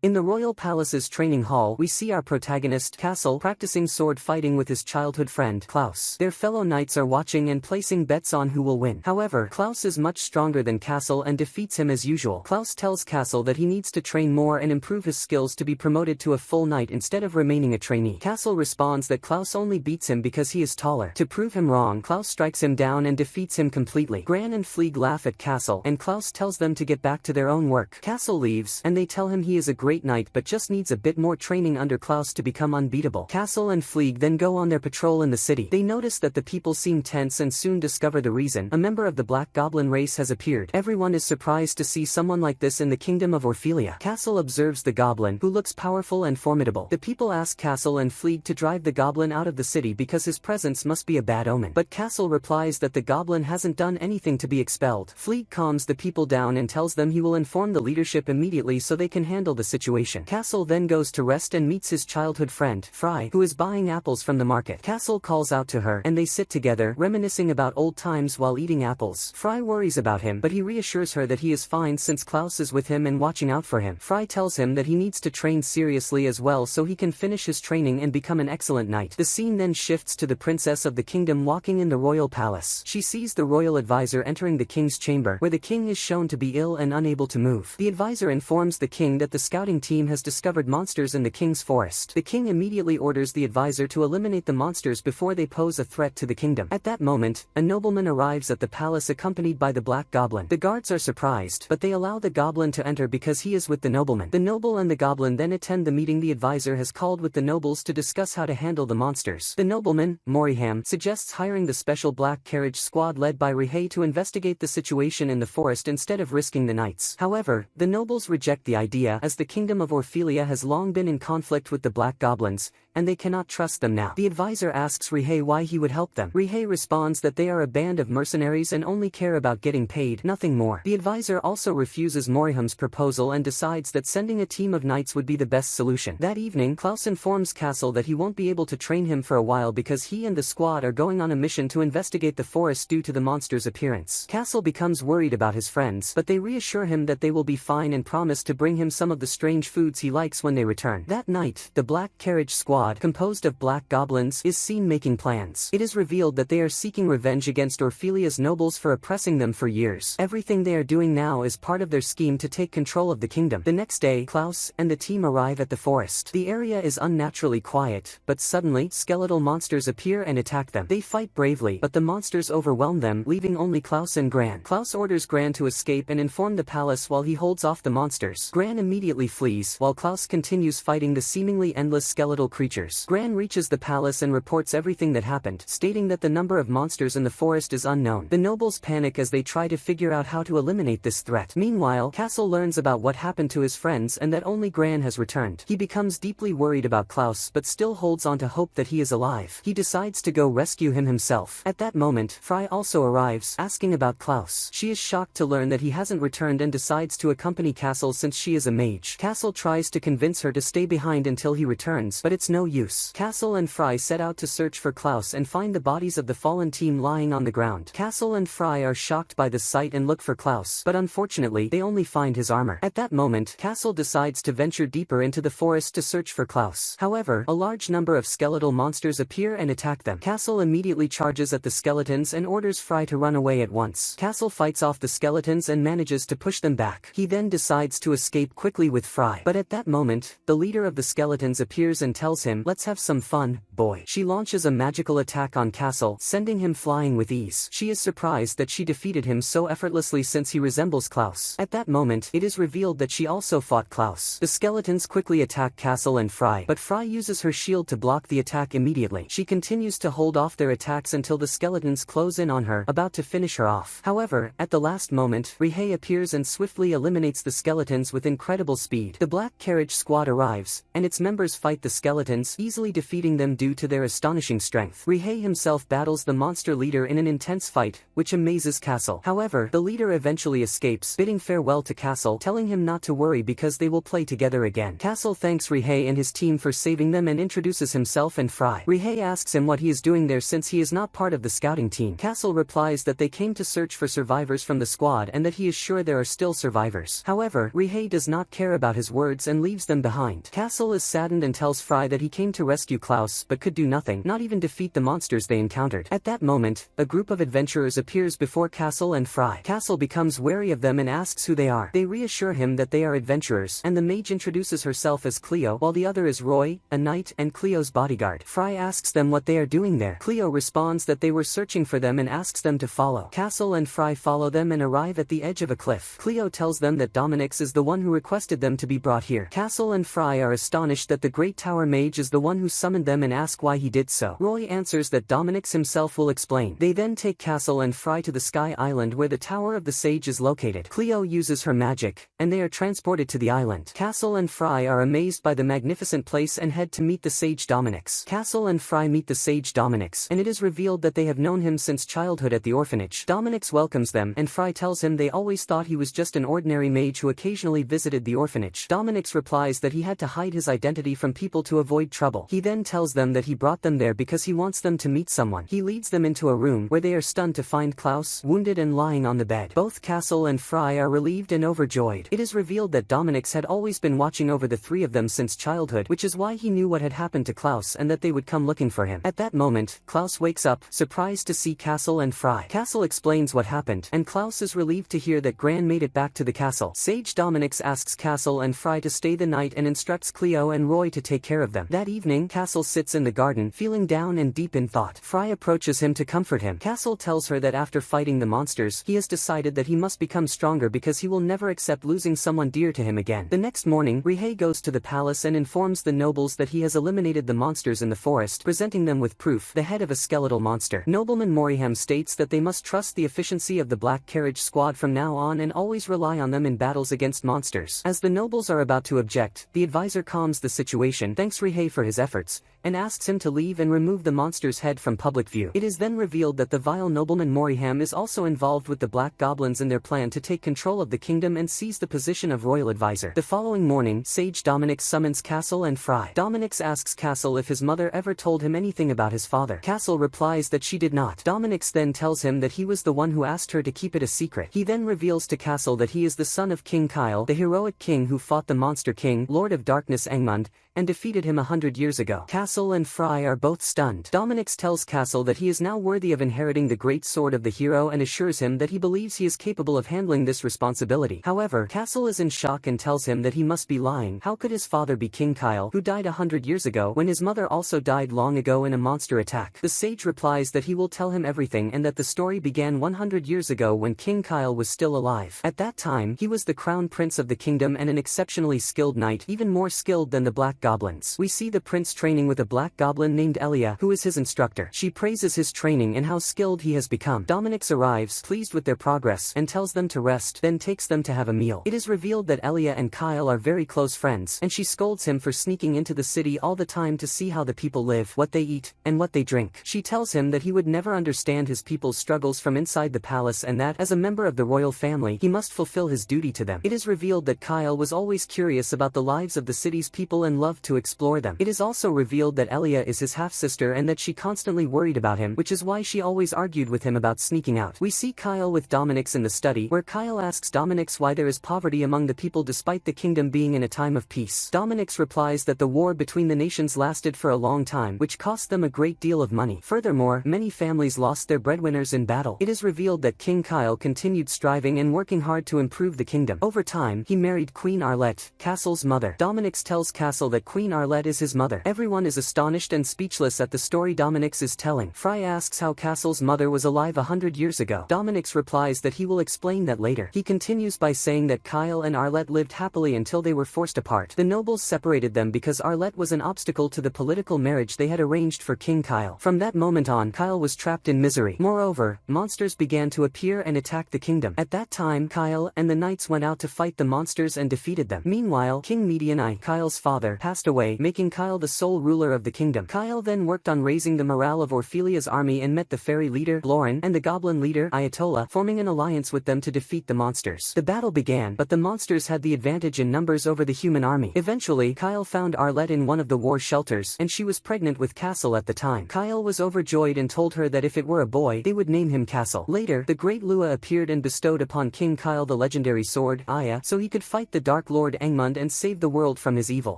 In the royal palace's training hall, we see our protagonist, Castle, practicing sword fighting with his childhood friend, Klaus. Their fellow knights are watching and placing bets on who will win. However, Klaus is much stronger than Castle and defeats him as usual. Klaus tells Castle that he needs to train more and improve his skills to be promoted to a full knight instead of remaining a trainee. Castle responds that Klaus only beats him because he is taller. To prove him wrong, Klaus strikes him down and defeats him completely. Gran and Fleeg laugh at Castle, and Klaus tells them to get back to their own work. Castle leaves, and they tell him he is a great knight but just needs a bit more training under Klaus to become unbeatable. Castle and Fleeg then go on their patrol in the city. They notice that the people seem tense and soon discover the reason. A member of the Black Goblin race has appeared. Everyone is surprised to see someone like this in the kingdom of Orphelia. Castle observes the goblin, who looks powerful and formidable. The people ask Castle and Fleeg to drive the goblin out of the city because his presence must be a bad omen. But Castle replies that the goblin hasn't done anything to be expelled. Fleeg calms the people down and tells them he will inform the leadership immediately so they can handle the situation. Castle then goes to rest and meets his childhood friend, Fry, who is buying apples from the market. Castle calls out to her, and they sit together, reminiscing about old times while eating apples. Fry worries about him, but he reassures her that he is fine since Klaus is with him and watching out for him. Fry tells him that he needs to train seriously as well so he can finish his training and become an excellent knight. The scene then shifts to the princess of the kingdom walking in the royal palace. She sees the royal advisor entering the king's chamber, where the king is shown to be ill and unable to move. The advisor informs the king that the scouting team has discovered monsters in the king's forest. The king immediately orders the advisor to eliminate the monsters before they pose a threat to the kingdom. At that moment, a nobleman arrives at the palace accompanied by the Black Goblin. The guards are surprised, but they allow the goblin to enter because he is with the nobleman. The noble and the goblin then attend the meeting the advisor has called with the nobles to discuss how to handle the monsters. The nobleman, Moriham, suggests hiring the special black carriage squad led by Rihei to investigate the situation in the forest instead of risking the knights. However, the nobles reject the idea as the kingdom of Orphelia has long been in conflict with the Black Goblins, and they cannot trust them now. The advisor asks Rihei why he would help them. Rihei responds that they are a band of mercenaries and only care about getting paid, nothing more. The advisor also refuses Moriham's proposal and decides that sending a team of knights would be the best solution. That evening, Klaus informs Castle that he won't be able to train him for a while because he and the squad are going on a mission to investigate the forest due to the monster's appearance. Castle becomes worried about his friends, but they reassure him that they will be fine and promise to bring him some of the strange foods he likes when they return. That night, the Black Carriage Squad, composed of black goblins, is seen making plans. It is revealed that they are seeking revenge against Orphelia's nobles for oppressing them for years. Everything they are doing now is part of their scheme to take control of the kingdom. The next day, Klaus and the team arrive at the forest. The area is unnaturally quiet, but suddenly, skeletal monsters appear and attack them. They fight bravely, but the monsters overwhelm them, leaving only Klaus and Gran. Klaus orders Gran to escape and inform the palace while he holds off the monsters. Gran immediately flees, while Klaus continues fighting the seemingly endless skeletal creatures. Gran reaches the palace and reports everything that happened, stating that the number of monsters in the forest is unknown. The nobles panic as they try to figure out how to eliminate this threat. Meanwhile, Castle learns about what happened to his friends and that only Gran has returned. He becomes deeply worried about Klaus but still holds on to hope that he is alive. He decides to go rescue him himself. At that moment, Fry also arrives, asking about Klaus. She is shocked to learn that he hasn't returned and decides to accompany Castle since she is a mage. Castle tries to convince her to stay behind until he returns, but it's no use. Castle and Fry set out to search for Klaus and find the bodies of the fallen team lying on the ground. Castle and Fry are shocked by the sight and look for Klaus, but unfortunately they only find his armor. At that moment, Castle decides to venture deeper into the forest to search for Klaus. However, a large number of skeletal monsters appear and attack them. Castle immediately charges at the skeletons and orders Fry to run away at once. Castle fights off the skeletons and manages to push them back. He then decides to escape quickly with Fry. But at that moment, the leader of the skeletons appears and tells him, "Let's have some fun, boy." She launches a magical attack on Castle, sending him flying with ease. She is surprised that she defeated him so effortlessly since he resembles Klaus. At that moment, it is revealed that she also fought Klaus. The skeletons quickly attack Castle and Fry, but Fry uses her shield to block the attack immediately. She continues to hold off their attacks until the skeletons close in on her, about to finish her off. However, at the last moment, Rihei appears and swiftly eliminates the skeletons with incredible speed. The Black Carriage Squad arrives, and its members fight the skeletons, easily defeating them due to their astonishing strength. Rihei himself battles the monster leader in an intense fight, which amazes Castle. However, the leader eventually escapes, bidding farewell to Castle, telling him not to worry because they will play together again. Castle thanks Rihei and his team for saving them and introduces himself and Fry. Rihei asks him what he is doing there since he is not part of the scouting team. Castle replies that they came to search for survivors from the squad and that he is sure there are still survivors. However, Rihei does not care about about his words and leaves them behind. Castle is saddened and tells Fry that he came to rescue Klaus but could do nothing, not even defeat the monsters they encountered. At that moment, a group of adventurers appears before Castle and Fry. Castle becomes wary of them and asks who they are. They reassure him that they are adventurers, and the mage introduces herself as Cleo, while the other is Roy, a knight and Cleo's bodyguard. Fry asks them what they are doing there. Cleo responds that they were searching for them and asks them to follow. Castle and Fry follow them and arrive at the edge of a cliff. Cleo tells them that Dominix is the one who requested them to be brought here. Castle and Fry are astonished that the Great Tower Mage is the one who summoned them and ask why he did so. Roy answers that Dominix himself will explain. They then take Castle and Fry to the Sky Island where the Tower of the Sage is located. Cleo uses her magic, and they are transported to the island. Castle and Fry are amazed by the magnificent place and head to meet the Sage Dominix. Castle and Fry meet the Sage Dominix, and it is revealed that they have known him since childhood at the orphanage. Dominix welcomes them, and Fry tells him they always thought he was just an ordinary mage who occasionally visited the orphanage. Dominix replies that he had to hide his identity from people to avoid trouble. He then tells them that he brought them there because he wants them to meet someone. He leads them into a room where they are stunned to find Klaus wounded and lying on the bed. Both Castle and Fry are relieved and overjoyed. It is revealed that Dominix had always been watching over the three of them since childhood, which is why he knew what had happened to Klaus and that they would come looking for him. At that moment, Klaus wakes up, surprised to see Castle and Fry. Castle explains what happened, and Klaus is relieved to hear that Gran made it back to the castle. Sage Dominix asks Castle and Fry to stay the night and instructs Cleo and Roy to take care of them. That evening, Castle sits in the garden, feeling down and deep in thought. Fry approaches him to comfort him. Castle tells her that after fighting the monsters, he has decided that he must become stronger because he will never accept losing someone dear to him again. The next morning, Rihei goes to the palace and informs the nobles that he has eliminated the monsters in the forest, presenting them with proof, the head of a skeletal monster. Nobleman Moriham states that they must trust the efficiency of the Black Carriage Squad from now on and always rely on them in battles against monsters. As the nobles are about to object, the advisor calms the situation, thanks Rihei for his efforts, and asks him to leave and remove the monster's head from public view. It is then revealed that the vile nobleman Moriham is also involved with the Black Goblins in their plan to take control of the kingdom and seize the position of royal advisor. The following morning, Sage Dominix summons Castle and Fry. Dominix asks Castle if his mother ever told him anything about his father. Castle replies that she did not. Dominix then tells him that he was the one who asked her to keep it a secret. He then reveals to Castle that he is the son of King Kyle, the heroic king who fought the monster king, Lord of Darkness Engmund, and defeated him 100 years ago. Castle and Fry are both stunned. Dominix tells Castle that he is now worthy of inheriting the great sword of the hero and assures him that he believes he is capable of handling this responsibility. However, Castle is in shock and tells him that he must be lying. How could his father be King Kyle, who died 100 years ago, when his mother also died long ago in a monster attack? The sage replies that he will tell him everything and that the story began 100 years ago when King Kyle was still alive. At that time, he was the crown prince of the kingdom and an exceptionally skilled knight, even more skilled than the Black Goblins. We see the prince training with a black goblin named Elia, who is his instructor. She praises his training and how skilled he has become. Dominix arrives, pleased with their progress, and tells them to rest, then takes them to have a meal. It is revealed that Elia and Kyle are very close friends, and she scolds him for sneaking into the city all the time to see how the people live, what they eat, and what they drink. She tells him that he would never understand his people's struggles from inside the palace and that, as a member of the royal family, he must fulfill his duty to them. It is revealed that Kyle was always curious about the lives of the city's people and loved to explore them. It is also revealed that Elia is his half-sister and that she constantly worried about him, which is why she always argued with him about sneaking out. We see Kyle with Dominix in the study, where Kyle asks Dominix why there is poverty among the people despite the kingdom being in a time of peace. Dominix replies that the war between the nations lasted for a long time, which cost them a great deal of money. Furthermore, many families lost their breadwinners in battle. It is revealed that King Kyle continued striving and working hard to improve the kingdom. Over time, he married Queen Arlette, Castle's mother. Dominix tells Castle that Queen Arlette is his mother. Everyone is astonished and speechless at the story Dominix is telling. Fry asks how Castle's mother was alive 100 years ago. Dominix replies that he will explain that later. He continues by saying that Kyle and Arlette lived happily until they were forced apart. The nobles separated them because Arlette was an obstacle to the political marriage they had arranged for King Kyle. From that moment on, Kyle was trapped in misery. Moreover, monsters began to appear and attack the kingdom. At that time, Kyle and the knights went out to fight the monsters and defeated them. Meanwhile, King Median I, Kyle's father, passed away, making Kyle the sole ruler ruler of the kingdom. Kyle then worked on raising the morale of Orphelia's army and met the fairy leader, Lauren, and the goblin leader, Ayatollah, forming an alliance with them to defeat the monsters. The battle began, but the monsters had the advantage in numbers over the human army. Eventually, Kyle found Arlette in one of the war shelters, and she was pregnant with Castle at the time. Kyle was overjoyed and told her that if it were a boy, they would name him Castle. Later, the Great Lua appeared and bestowed upon King Kyle the legendary sword, Aya, so he could fight the Dark Lord Angmund and save the world from his evil.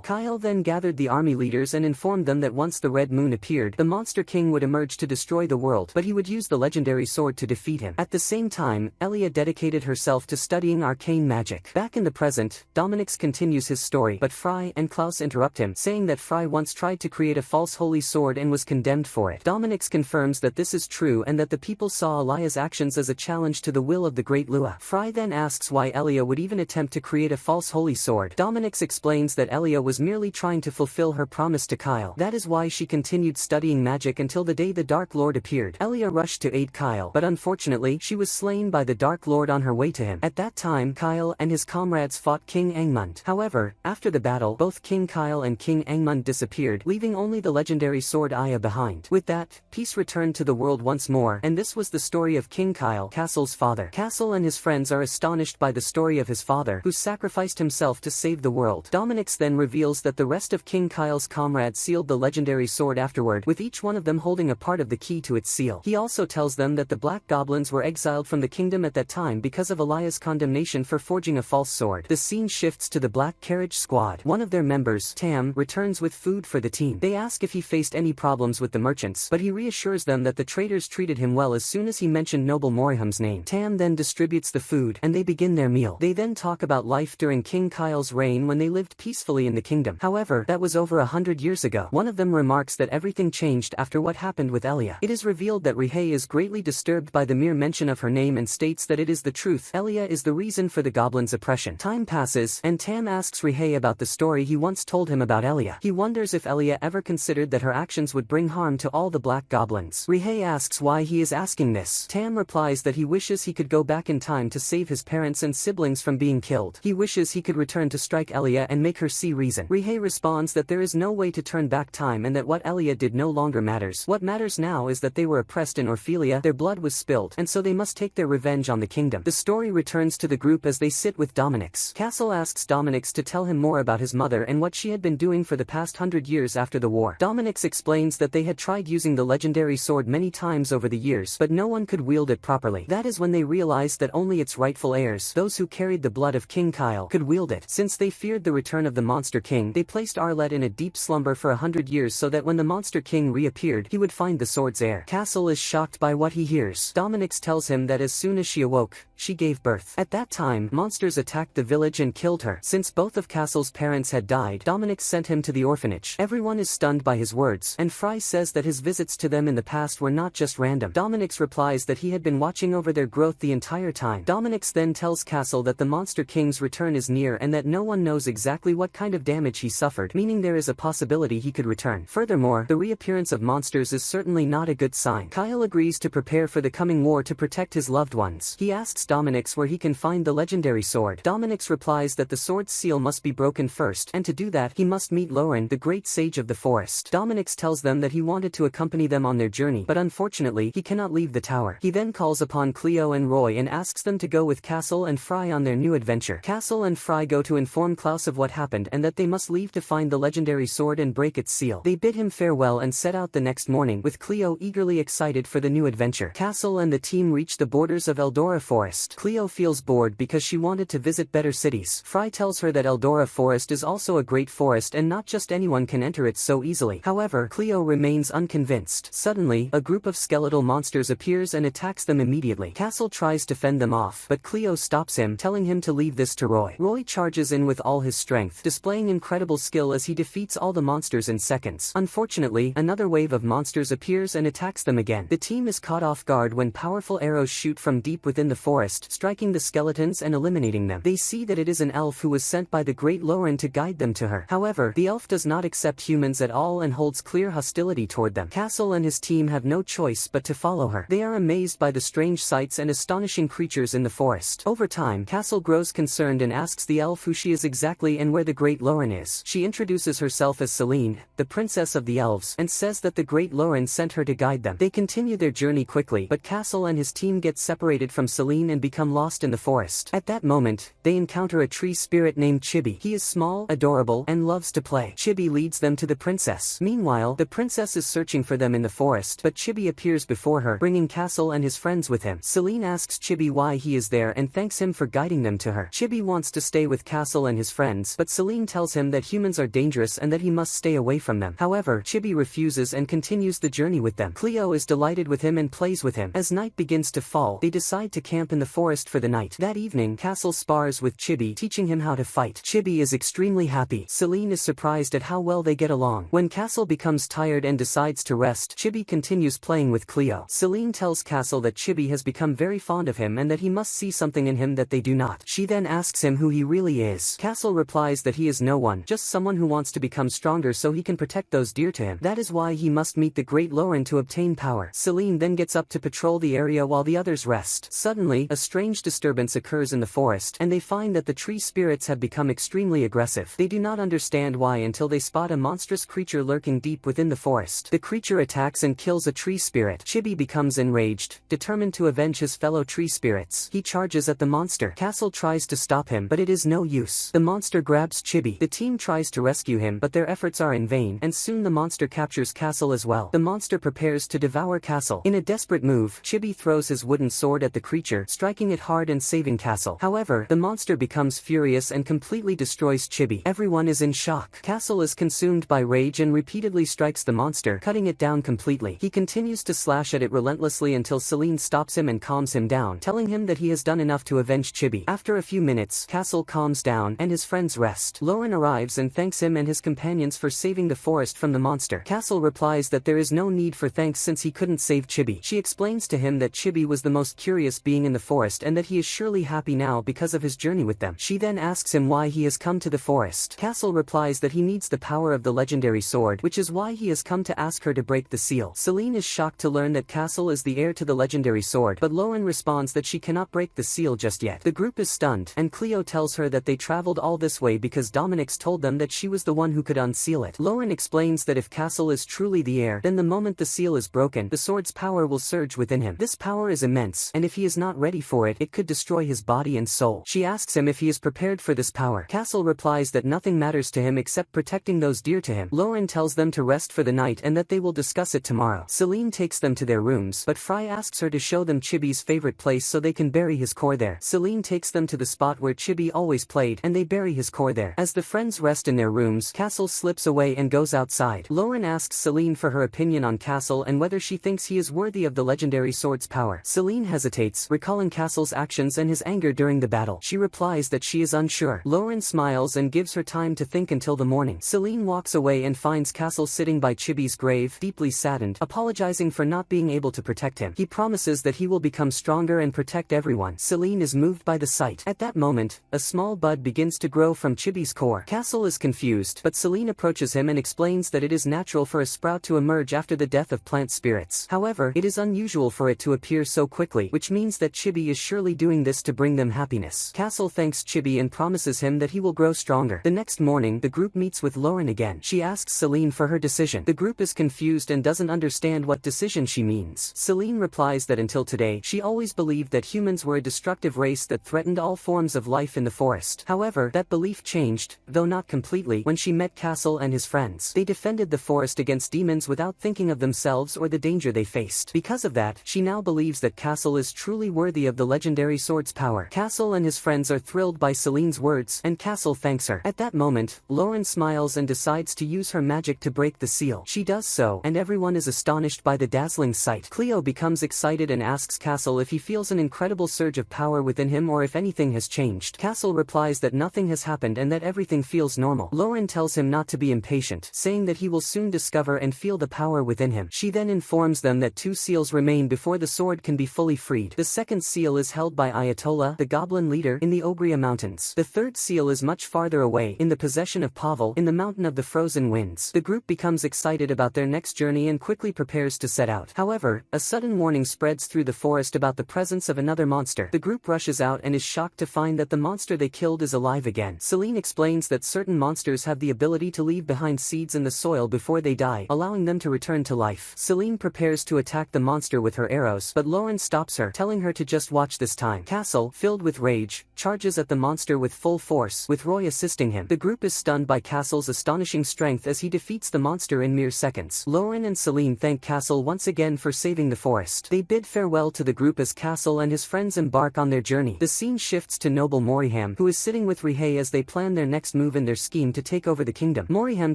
Kyle then gathered the army leaders and informed them that once the Red Moon appeared, the Monster King would emerge to destroy the world, but he would use the legendary sword to defeat him. At the same time, Elia dedicated herself to studying arcane magic. Back in the present, Dominix continues his story, but Fry and Klaus interrupt him, saying that Fry once tried to create a false holy sword and was condemned for it. Dominix confirms that this is true and that the people saw Elia's actions as a challenge to the will of the Great Lua. Fry then asks why Elia would even attempt to create a false holy sword. Dominix explains that Elia was merely trying to fulfill her promise to Kyle. That is why she continued studying magic until the day the Dark Lord appeared. Elia rushed to aid Kyle, but unfortunately, she was slain by the Dark Lord on her way to him. At that time, Kyle and his comrades fought King Angmund. However, after the battle, both King Kyle and King Angmund disappeared, leaving only the legendary sword Aya behind. With that, peace returned to the world once more, and this was the story of King Kyle, Castle's father. Castle and his friends are astonished by the story of his father, who sacrificed himself to save the world. Dominix then reveals that the rest of King Kyle's comrades sealed the legendary sword afterward, with each one of them holding a part of the key to its seal. He also tells them that the Black Goblins were exiled from the kingdom at that time because of Elia's condemnation for forging a false sword. The scene shifts to the Black Carriage Squad. One of their members, Tam, returns with food for the team. They ask if he faced any problems with the merchants, but he reassures them that the traders treated him well as soon as he mentioned Noble Moriham's name. Tam then distributes the food, and they begin their meal. They then talk about life during King Kyle's reign when they lived peacefully in the kingdom. However, that was over 100 years ago. One of them remarks that everything changed after what happened with Elia. It is revealed that Rihei is greatly disturbed by the mere mention of her name and states that it is the truth. Elia is the reason for the goblins' oppression. Time passes, and Tam asks Rihei about the story he once told him about Elia. He wonders if Elia ever considered that her actions would bring harm to all the Black Goblins. Rihei asks why he is asking this. Tam replies that he wishes he could go back in time to save his parents and siblings from being killed. He wishes he could return to strike Elia and make her see reason. Rihei responds that there is no way to turn back time and that what Elia did no longer matters. What matters now is that they were oppressed in Orphelia, their blood was spilled, and so they must take their revenge on the kingdom. The story returns to the group as they sit with Dominix. Castle asks Dominix to tell him more about his mother and what she had been doing for the past 100 years after the war. Dominix explains that they had tried using the legendary sword many times over the years, but no one could wield it properly. That is when they realized that only its rightful heirs, those who carried the blood of King Kyle, could wield it. Since they feared the return of the Monster King, they placed Arlette in a deep slumber for 100 years so that when the Monster King reappeared, he would find the sword's heir. Castle is shocked by what he hears. Dominix tells him that as soon as she awoke, she gave birth. At that time, monsters attacked the village and killed her. Since both of Castle's parents had died, Dominix sent him to the orphanage. Everyone is stunned by his words, and Fry says that his visits to them in the past were not just random. Dominix replies that he had been watching over their growth the entire time. Dominix then tells Castle that the Monster King's return is near and that no one knows exactly what kind of damage he suffered, meaning there is a possibility he could return. Furthermore, the reappearance of monsters is certainly not a good sign. Kyle agrees to prepare for the coming war to protect his loved ones. He asks Dominix where he can find the legendary sword. Dominix replies that the sword's seal must be broken first, and to do that he must meet Lauren, the great sage of the forest. Dominix tells them that he wanted to accompany them on their journey, but unfortunately he cannot leave the tower. He then calls upon Cleo and Roy and asks them to go with Castle and Fry on their new adventure. Castle and Fry go to inform Klaus of what happened and that they must leave to find the legendary sword and break its seal. They bid him farewell and set out the next morning, with Cleo eagerly excited for the new adventure. Castle and the team reach the borders of Eldora Forest. Cleo feels bored because she wanted to visit better cities. Fry tells her that Eldora Forest is also a great forest and not just anyone can enter it so easily. However, Cleo remains unconvinced. Suddenly, a group of skeletal monsters appears and attacks them immediately. Castle tries to fend them off, but Cleo stops him, telling him to leave this to Roy. Roy charges in with all his strength, displaying incredible skill as he defeats all the monsters in seconds. Unfortunately, another wave of monsters appears and attacks them again. The team is caught off guard when powerful arrows shoot from deep within the forest, forest, striking the skeletons and eliminating them. They see that it is an elf who was sent by the great Lauren to guide them to her. However, the elf does not accept humans at all and holds clear hostility toward them. Castle and his team have no choice but to follow her. They are amazed by the strange sights and astonishing creatures in the forest. Over time, Castle grows concerned and asks the elf who she is exactly and where the great Lauren is. She introduces herself as Celine, the princess of the elves, and says that the great Lauren sent her to guide them. They continue their journey quickly, but Castle and his team get separated from Celine and become lost in the forest. At that moment, they encounter a tree spirit named Chibi. He is small, adorable, and loves to play. Chibi leads them to the princess. Meanwhile, the princess is searching for them in the forest, but Chibi appears before her, bringing Castle and his friends with him. Celine asks Chibi why he is there and thanks him for guiding them to her. Chibi wants to stay with Castle and his friends, but Celine tells him that humans are dangerous and that he must stay away from them. However, Chibi refuses and continues the journey with them. Cleo is delighted with him and plays with him. As night begins to fall, they decide to camp in the forest for the night. That evening, Castle spars with Chibi, teaching him how to fight. Chibi is extremely happy. Celine is surprised at how well they get along. When Castle becomes tired and decides to rest, Chibi continues playing with Cleo. Celine tells Castle that Chibi has become very fond of him and that he must see something in him that they do not. She then asks him who he really is. Castle replies that he is no one, just someone who wants to become stronger so he can protect those dear to him. That is why he must meet the great Lauren to obtain power. Celine then gets up to patrol the area while the others rest. Suddenly, a strange disturbance occurs in the forest, and they find that the tree spirits have become extremely aggressive. They do not understand why until they spot a monstrous creature lurking deep within the forest. The creature attacks and kills a tree spirit. Chibi becomes enraged, determined to avenge his fellow tree spirits. He charges at the monster. Castle tries to stop him, but it is no use. The monster grabs Chibi. The team tries to rescue him, but their efforts are in vain, and soon the monster captures Castle as well. The monster prepares to devour Castle. In a desperate move, Chibi throws his wooden sword at the creature, striking it hard and saving Castle. However, the monster becomes furious and completely destroys Chibi. Everyone is in shock. Castle is consumed by rage and repeatedly strikes the monster, cutting it down completely. He continues to slash at it relentlessly until Celine stops him and calms him down, telling him that he has done enough to avenge Chibi. After a few minutes, Castle calms down and his friends rest. Lauren arrives and thanks him and his companions for saving the forest from the monster. Castle replies that there is no need for thanks since he couldn't save Chibi. She explains to him that Chibi was the most curious being in the forest and that he is surely happy now because of his journey with them. She then asks him why he has come to the forest. Castle replies that he needs the power of the legendary sword, which is why he has come to ask her to break the seal. Celine is shocked to learn that Castle is the heir to the legendary sword, but Lauren responds that she cannot break the seal just yet. The group is stunned, and Cleo tells her that they traveled all this way because Dominic's told them that she was the one who could unseal it. Lauren explains that if Castle is truly the heir, then the moment the seal is broken, the sword's power will surge within him. This power is immense, and if he is not ready for it, it could destroy his body and soul. She asks him if he is prepared for this power. Castle replies that nothing matters to him except protecting those dear to him. Lauren tells them to rest for the night and that they will discuss it tomorrow. Celine takes them to their rooms, but Fry asks her to show them Chibi's favorite place so they can bury his core there. Celine takes them to the spot where Chibi always played, and they bury his core there. As the friends rest in their rooms, Castle slips away and goes outside. Lauren asks Celine for her opinion on Castle and whether she thinks he is worthy of the legendary sword's power. Celine hesitates, recalling Castle's actions and his anger during the battle. She replies that she is unsure. Lauren smiles and gives her time to think until the morning. Celine walks away and finds Castle sitting by Chibi's grave, deeply saddened, apologizing for not being able to protect him. He promises that he will become stronger and protect everyone. Celine is moved by the sight. At that moment, a small bud begins to grow from Chibi's core. Castle is confused, but Celine approaches him and explains that it is natural for a sprout to emerge after the death of plant spirits. However, it is unusual for it to appear so quickly, which means that Chibi is surely doing this to bring them happiness. Castle thanks Chibi and promises him that he will grow stronger. The next morning, the group meets with Lauren again. She asks Celine for her decision. The group is confused and doesn't understand what decision she means. Celine replies that until today, she always believed that humans were a destructive race that threatened all forms of life in the forest. However, that belief changed, though not completely, when she met Castle and his friends. They defended the forest against demons without thinking of themselves or the danger they faced. Because of that, she now believes that Castle is truly worthy of the legendary sword's power. Castle and his friends are thrilled by Celine's words, and Castle thanks her. At that moment, Lauren smiles and decides to use her magic to break the seal. She does so, and everyone is astonished by the dazzling sight. Cleo becomes excited and asks Castle if he feels an incredible surge of power within him or if anything has changed. Castle replies that nothing has happened and that everything feels normal. Lauren tells him not to be impatient, saying that he will soon discover and feel the power within him. She then informs them that 2 seals remain before the sword can be fully freed. The second seal is held by Ayatollah, the goblin leader, in the Ogria Mountains. The third seal is much farther away, in the possession of Pavel, in the Mountain of the Frozen Winds. The group becomes excited about their next journey and quickly prepares to set out. However, a sudden warning spreads through the forest about the presence of another monster. The group rushes out and is shocked to find that the monster they killed is alive again. Celine explains that certain monsters have the ability to leave behind seeds in the soil before they die, allowing them to return to life. Celine prepares to attack the monster with her arrows, but Lauren stops her, telling her to just watch this time. Castle, filled with rage, charges at the monster with full force, with Roy assisting him. The group is stunned by Castle's astonishing strength as he defeats the monster in mere seconds. Lauren and Celine thank Castle once again for saving the forest. They bid farewell to the group as Castle and his friends embark on their journey. The scene shifts to Noble Moriham, who is sitting with Rihei as they plan their next move in their scheme to take over the kingdom. Moriham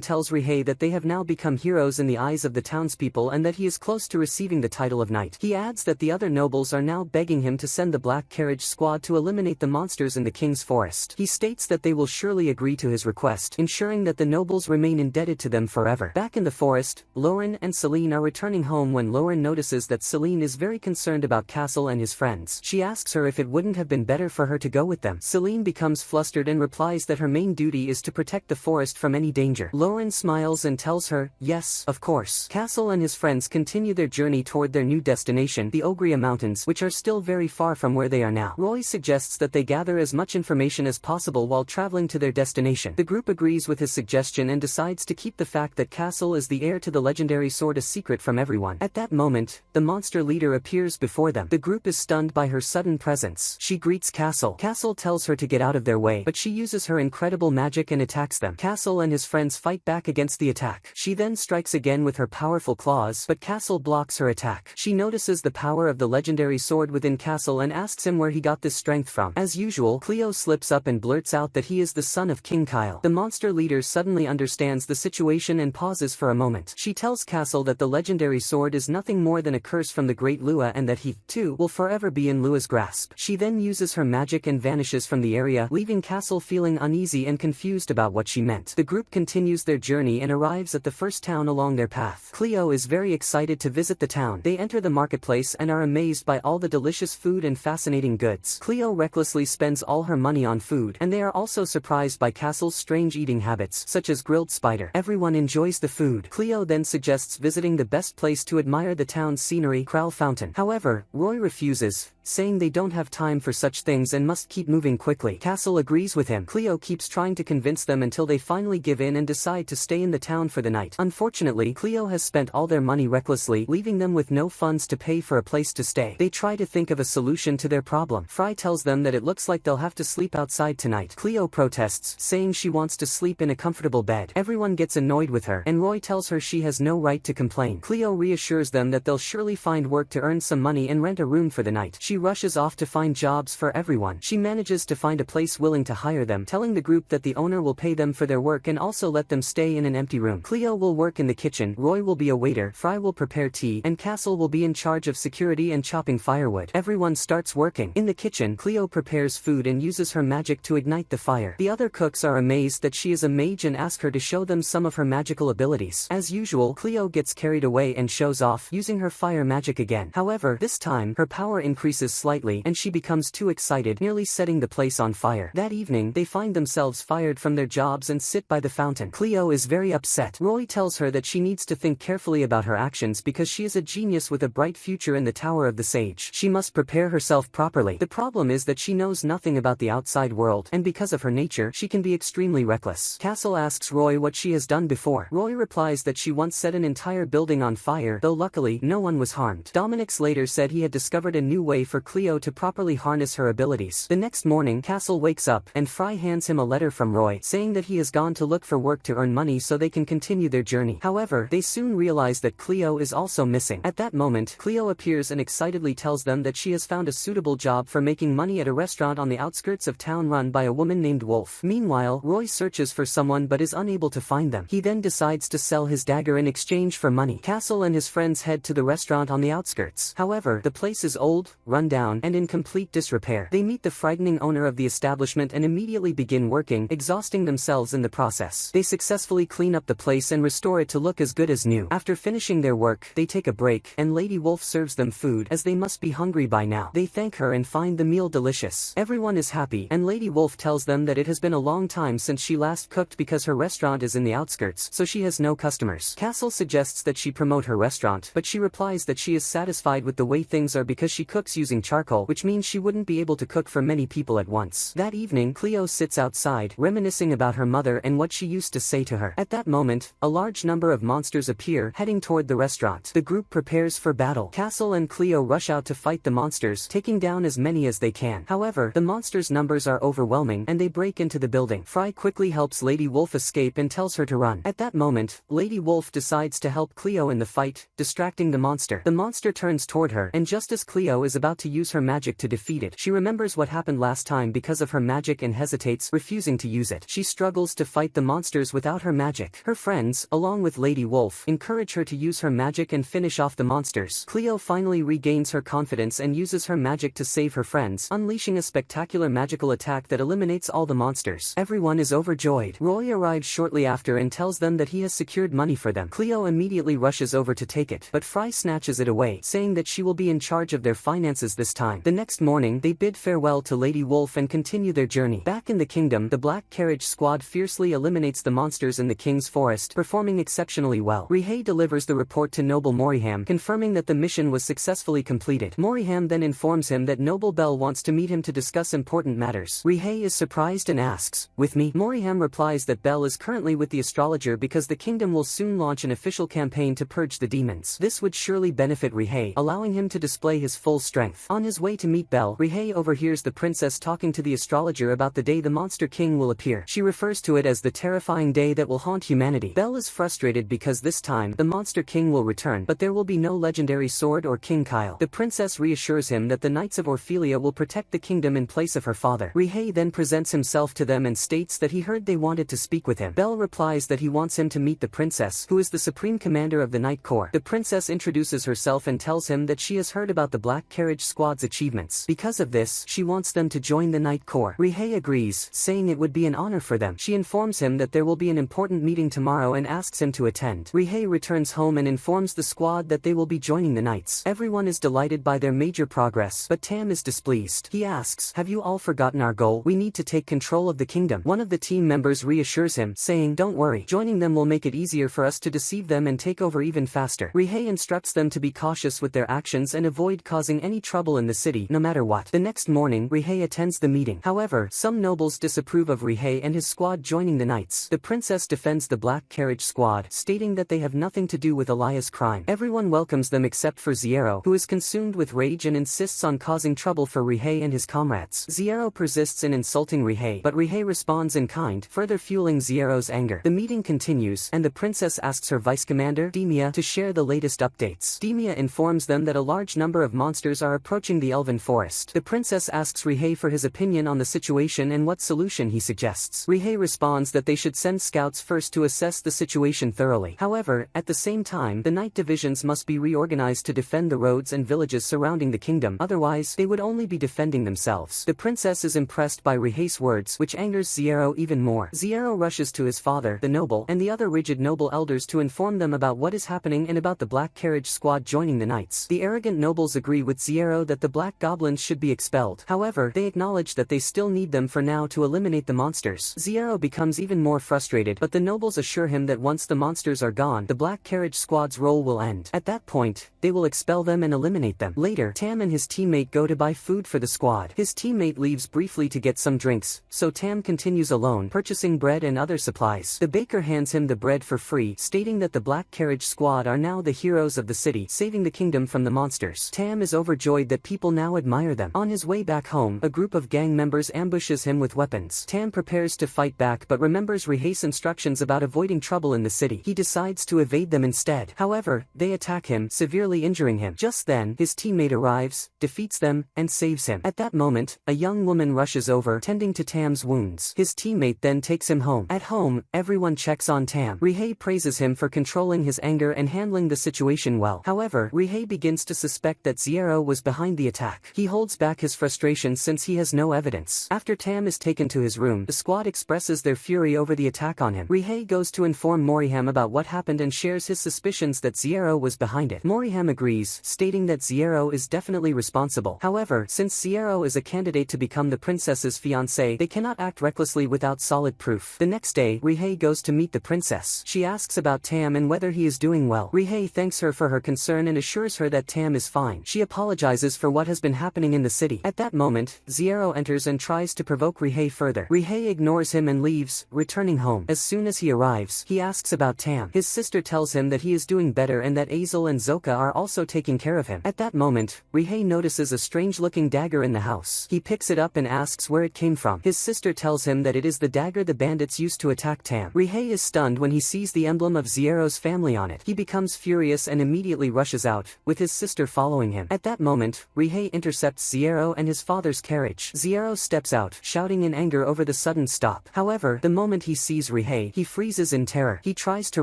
tells Rihei that they have now become heroes in the eyes of the townspeople and that he is close to receiving the title of knight. He adds that the other nobles are now begging him to send the Black Carriage Squad to eliminate the monsters in the king's forest. He states that they will surely agree to his request, ensuring that the nobles remain indebted to them forever. Back in the forest, Lauren and Celine are returning home when Lauren notices that Celine is very concerned about Castle and his friends. She asks her if it wouldn't have been better for her to go with them. Celine becomes flustered and replies that her main duty is to protect the forest from any danger. Lauren smiles and tells her, yes, of course. Castle and his friends continue their journey toward their new destination, the Ogria Mountains, which are still very far from where they are now. Roy suggests that they gather as much information as possible while traveling to their destination. The group agrees with his suggestion and decides to keep the fact that Castle is the heir to the legendary sword a secret from everyone. At that moment, the monster leader appears before them. The group is stunned by her sudden presence. She greets Castle. Castle tells her to get out of their way, but she uses her incredible magic and attacks them. Castle and his friends fight back against the attack. She then strikes again with her powerful claws, but Castle blocks her attack. She notices the power of the legendary sword within Castle and asks him where he got this strength from. As usual, Cleo slips up and blurts out that he is the son of King Kyle. The monster leader suddenly understands the situation and pauses for a moment. She tells Castle that the legendary sword is nothing more than a curse from the great Lua and that he, too, will forever be in Lua's grasp. She then uses her magic and vanishes from the area, leaving Castle feeling uneasy and confused about what she meant. The group continues their journey and arrives at the first town along their path. Cleo is very excited to visit the town. They enter the marketplace and are amazed by all the delicious food and fascinating goods. Cleo recklessly spends all her money on food, and they are also surprised by Castle's strange eating habits, such as grilled spider. Everyone enjoys the food. Cleo then suggests visiting the best place to admire the town's scenery, Crowl Fountain. However, Roy refuses, saying they don't have time for such things and must keep moving quickly. Castle agrees with him. Cleo keeps trying to convince them until they finally give in and decide to stay in the town for the night. Unfortunately, Cleo has spent all their money recklessly, leaving them with no funds to pay for a place to stay. They try to think of a solution to their problem. Fry tells them that it looks like they'll have to sleep outside tonight. Cleo protests, saying she wants to sleep in a comfortable bed. Everyone gets annoyed with her, and Roy tells her she has no right to complain. Cleo reassures them that they'll surely find work to earn some money and rent a room for the night. She rushes off to find jobs for everyone. She manages to find a place willing to hire them, telling the group that the owner will pay them for their work and also let them stay in an empty room. Cleo will work in the kitchen, Roy will be a waiter, Fry will prepare tea, and Castle will be in charge of security and chopping firewood. Everyone starts working. In the kitchen, Cleo prepares food and uses her magic to ignite the fire. The other cooks are amazed that she is a mage and ask her to show them some of her magical abilities. As usual, Cleo gets carried away and shows off, using her fire magic again. However, this time, her power increases slightly and she becomes too excited, nearly setting the place on fire. That evening, they find themselves fired from their jobs and sit by the fountain. Cleo is very upset. Roy tells her that she needs to think carefully about her actions because she is a genius with a bright future in the Tower of the Sage. She must prepare herself properly. The problem is that she knows nothing about the outside world, and because of her nature, she can be extremely reckless. Castle asks Roy what she has done before. Roy replies that she once set an entire building on fire, though luckily, no one was harmed. Dominic's later said he had discovered a new way for Cleo to properly harness her abilities. The next morning, Castle wakes up, and Fry hands him a letter from Roy, saying that he has gone to look for work to earn money so they can continue their journey. However, they soon realize that Cleo is also missing. At that moment, Cleo appears and excitedly tells them that she has found a suitable job for making money at a restaurant on the outskirts of town run by a woman named Wolf. Meanwhile, Roy searches for someone but is unable to find them. He then decides to sell his dagger in exchange for money. Castle and his friends head to the restaurant on the outskirts. However, the place is old, run run down and in complete disrepair. They meet the frightening owner of the establishment and immediately begin working, exhausting themselves in the process. They successfully clean up the place and restore it to look as good as new. After finishing their work, they take a break, and Lady Wolf serves them food, as they must be hungry by now. They thank her and find the meal delicious. Everyone is happy, and Lady Wolf tells them that it has been a long time since she last cooked because her restaurant is in the outskirts, so she has no customers. Castle suggests that she promote her restaurant, but she replies that she is satisfied with the way things are because she cooks using charcoal, which means she wouldn't be able to cook for many people at once. That evening, Cleo sits outside, reminiscing about her mother and what she used to say to her. At that moment, a large number of monsters appear, heading toward the restaurant. The group prepares for battle. Castle and Cleo rush out to fight the monsters, taking down as many as they can. However, the monsters' numbers are overwhelming, and they break into the building. Fry quickly helps Lady Wolf escape and tells her to run. At that moment, Lady Wolf decides to help Cleo in the fight, distracting the monster. The monster turns toward her, and just as Cleo is about to use her magic to defeat it, she remembers what happened last time because of her magic and hesitates, refusing to use it. She struggles to fight the monsters without her magic. Her friends, along with Lady Wolf, encourage her to use her magic and finish off the monsters. Cleo finally regains her confidence and uses her magic to save her friends, unleashing a spectacular magical attack that eliminates all the monsters. Everyone is overjoyed. Roy arrives shortly after and tells them that he has secured money for them. Cleo immediately rushes over to take it, but Fry snatches it away, saying that she will be in charge of their finances this time. The next morning, they bid farewell to Lady Wolf and continue their journey. Back in the kingdom, the Black Carriage Squad fiercely eliminates the monsters in the king's forest, performing exceptionally well. Rihei delivers the report to Noble Moriham, confirming that the mission was successfully completed. Moriham then informs him that Noble Bell wants to meet him to discuss important matters. Rihei is surprised and asks, "With me?" Moriham replies that Bell is currently with the astrologer because the kingdom will soon launch an official campaign to purge the demons. This would surely benefit Rihei, allowing him to display his full strength. On his way to meet Bell, Rihei overhears the princess talking to the astrologer about the day the Monster King will appear. She refers to it as the terrifying day that will haunt humanity. Bell is frustrated because this time, the Monster King will return, but there will be no legendary sword or King Kyle. The princess reassures him that the Knights of Orphelia will protect the kingdom in place of her father. Rihei then presents himself to them and states that he heard they wanted to speak with him. Bell replies that he wants him to meet the princess, who is the supreme commander of the Knight Corps. The princess introduces herself and tells him that she has heard about the Black Carriage Squad's achievements. Because of this, she wants them to join the Knight Corps. Rihei agrees, saying it would be an honor for them. She informs him that there will be an important meeting tomorrow and asks him to attend. Rihei returns home and informs the squad that they will be joining the Knights. Everyone is delighted by their major progress, but Tam is displeased. He asks, "Have you all forgotten our goal? We need to take control of the kingdom." One of the team members reassures him, saying, "Don't worry, joining them will make it easier for us to deceive them and take over even faster." Rihei instructs them to be cautious with their actions and avoid causing any trouble in the city, no matter what. The next morning, Rihei attends the meeting. However, some nobles disapprove of Rihei and his squad joining the Knights. The princess defends the Black Carriage Squad, stating that they have nothing to do with Elias' crime. Everyone welcomes them except for Ziero, who is consumed with rage and insists on causing trouble for Rihei and his comrades. Ziero persists in insulting Rihei, but Rihei responds in kind, further fueling Ziero's anger. The meeting continues, and the princess asks her vice commander, Demia, to share the latest updates. Demia informs them that a large number of monsters are approaching the Elven Forest. The princess asks Rihei for his opinion on the situation and what solution he suggests. Rihei responds that they should send scouts first to assess the situation thoroughly. However, at the same time, the Knight divisions must be reorganized to defend the roads and villages surrounding the kingdom, otherwise, they would only be defending themselves. The princess is impressed by Rihei's words, which angers Ziero even more. Ziero rushes to his father, the noble, and the other rigid noble elders to inform them about what is happening and about the Black Carriage Squad joining the Knights. The arrogant nobles agree with Ziero that the Black Goblins should be expelled. However, they acknowledge that they still need them for now to eliminate the monsters. Ziero becomes even more frustrated, but the nobles assure him that once the monsters are gone, the Black Carriage Squad's role will end. At that point, they will expel them and eliminate them. Later, Tam and his teammate go to buy food for the squad. His teammate leaves briefly to get some drinks, so Tam continues alone, purchasing bread and other supplies. The baker hands him the bread for free, stating that the Black Carriage Squad are now the heroes of the city, saving the kingdom from the monsters. Tam is overjoyed that people now admire them. On his way back home, a group of gang members ambushes him with weapons. Tam prepares to fight back but remembers Rihei's instructions about avoiding trouble in the city. He decides to evade them instead. However, they attack him, severely injuring him. Just then, his teammate arrives, defeats them, and saves him. At that moment, a young woman rushes over, tending to Tam's wounds. His teammate then takes him home. At home, everyone checks on Tam. Rihei praises him for controlling his anger and handling the situation well. However, Rihei begins to suspect that Ziero was behind the attack. He holds back his frustration since he has no evidence. After Tam is taken to his room, the squad expresses their fury over the attack on him. Rihei goes to inform Moriham about what happened and shares his suspicions that Zero was behind it. Moriham agrees, stating that Zero is definitely responsible. However, since Zero is a candidate to become the princess's fiancé, they cannot act recklessly without solid proof. The next day, Rihei goes to meet the princess. She asks about Tam and whether he is doing well. Rihei thanks her for her concern and assures her that Tam is fine. She apologizes for what has been happening in the city. At that moment, Zero enters and tries to provoke Rihei further. Rihei ignores him and leaves, returning home. As soon as he arrives, he asks about Tam. His sister tells him that he is doing better and that Azel and Zoka are also taking care of him. At that moment, Rihei notices a strange-looking dagger in the house. He picks it up and asks where it came from. His sister tells him that it is the dagger the bandits used to attack Tam. Rihei is stunned when he sees the emblem of Zero's family on it. He becomes furious and immediately rushes out, with his sister following him. At that moment, Rihei intercepts Zero and his father's carriage. Zero steps out, shouting in anger over the sudden stop. However, the moment he sees Rihei, he freezes in terror. He tries to